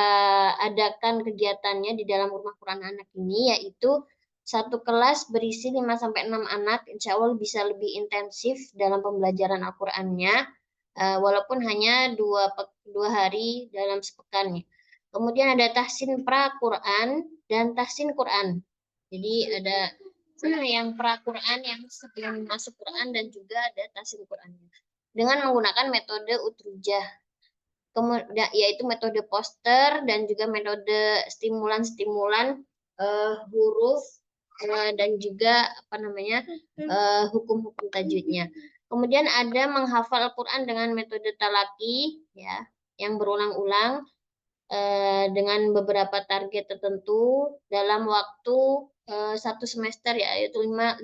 adakan kegiatannya di dalam Rumah Quran Anak ini, yaitu satu kelas berisi 5-6 anak, insya Allah bisa lebih intensif dalam pembelajaran Al-Qurannya, walaupun hanya dua hari dalam sepekan. Kemudian ada tahsin pra-Quran dan tahsin Quran. Jadi ada yang pra-Quran yang sebelum masuk Quran dan juga ada tahsin Quran dengan menggunakan metode utrujah, yaitu metode poster dan juga metode stimulan-stimulan huruf dan juga hukum-hukum tajwidnya. Kemudian ada menghafal Al-Quran dengan metode talaki ya, yang berulang-ulang dengan beberapa target tertentu dalam waktu 1 semester ya, yaitu 5-6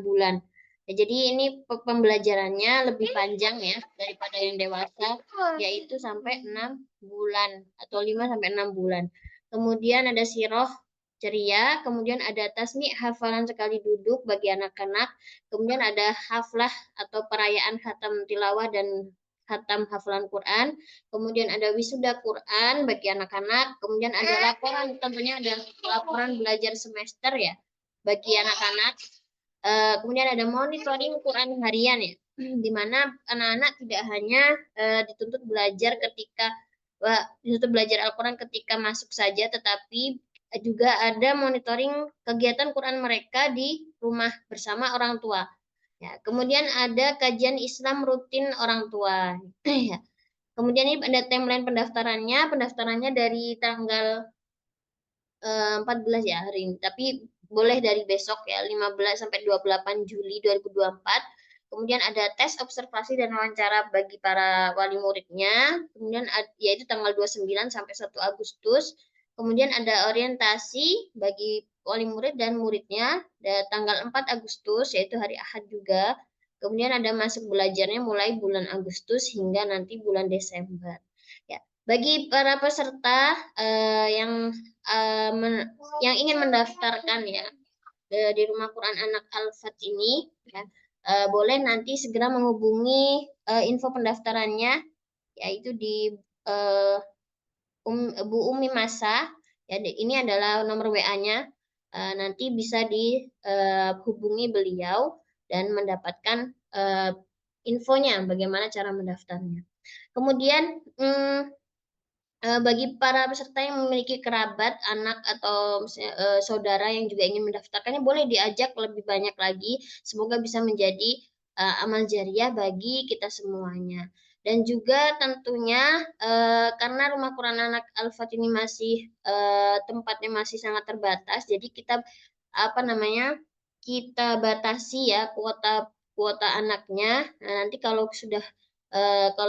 bulan. Ya, jadi ini pembelajarannya lebih panjang ya daripada yang dewasa, yaitu sampai 6 bulan atau 5-6 bulan. Kemudian ada siroh ceria, kemudian ada tasmi hafalan sekali duduk bagi anak-anak, kemudian ada haflah atau perayaan khatam tilawah dan khatam hafalan Quran, kemudian ada wisuda Quran bagi anak-anak, kemudian ada laporan, tentunya ada laporan belajar semester ya bagi anak-anak. Kemudian ada monitoring Quran harian ya, di mana anak-anak tidak hanya dituntut belajar Al-Quran ketika masuk saja, tetapi juga ada monitoring kegiatan Quran mereka di rumah bersama orang tua. Ya, kemudian ada kajian Islam rutin orang tua. Ya. Kemudian ini ada timeline pendaftarannya dari tanggal 14 ya hari ini, tapi boleh dari besok ya 15 sampai 28 Juli 2024. Kemudian ada tes observasi dan wawancara bagi para wali muridnya. Kemudian yaitu tanggal 29 sampai 1 Agustus. Kemudian ada orientasi bagi wali murid dan muridnya tanggal 4 Agustus yaitu hari Ahad juga. Kemudian ada masuk belajarnya mulai bulan Agustus hingga nanti bulan Desember. Ya, bagi para peserta eh, men- yang ingin mendaftarkan ya di Rumah Quran Anak Al-Fat ini, ya, boleh nanti segera menghubungi info pendaftarannya, yaitu di eh, Bu Umi Masa. Ya, ini adalah nomor WA-nya. Nanti bisa dihubungi beliau dan mendapatkan infonya bagaimana cara mendaftarnya. Kemudian bagi para peserta yang memiliki kerabat, anak atau saudara yang juga ingin mendaftarkannya boleh diajak lebih banyak lagi. Semoga bisa menjadi amal jariah bagi kita semuanya. Dan juga tentunya karena Rumah Quran Anak Al-Fat ini masih tempatnya masih sangat terbatas, jadi kita apa namanya kita batasi ya kuota kuota anaknya. Nah, nanti kalau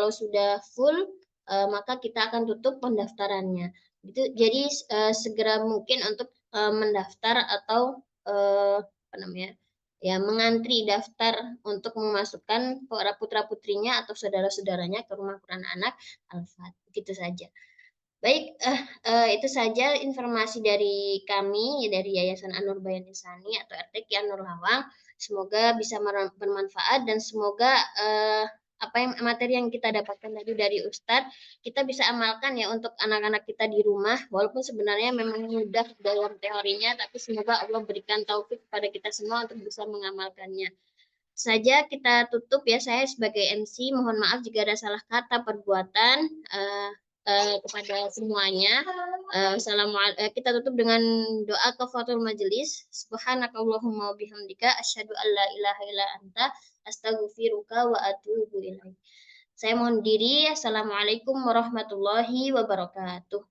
sudah full maka kita akan tutup pendaftarannya. Itu jadi segera mungkin untuk mendaftar atau apa namanya ya mengantri daftar untuk memasukkan para putra putrinya atau saudara-saudaranya ke Rumah Quran Anak Al-Fat. Begitu saja. Baik, itu saja informasi dari kami, dari Yayasan An-Nur Bayan Insani atau RTQ An-Nur Lawang. Semoga bisa bermanfaat dan semoga apa yang materi yang kita dapatkan tadi dari Ustadz, kita bisa amalkan ya untuk anak-anak kita di rumah. Walaupun sebenarnya memang mudah dalam teorinya, tapi semoga Allah berikan taufik kepada kita semua untuk bisa mengamalkannya. Saja kita tutup ya, saya sebagai MC mohon maaf jika ada salah kata perbuatan kepada semuanya. Kita tutup dengan doa kafaratul majelis. Subhanakallahumma wabihamdika asyhadu an la ilaha illa anta astaghfiruka wa atubu ilaik. Saya mohon diri. Assalamualaikum warahmatullahi wabarakatuh.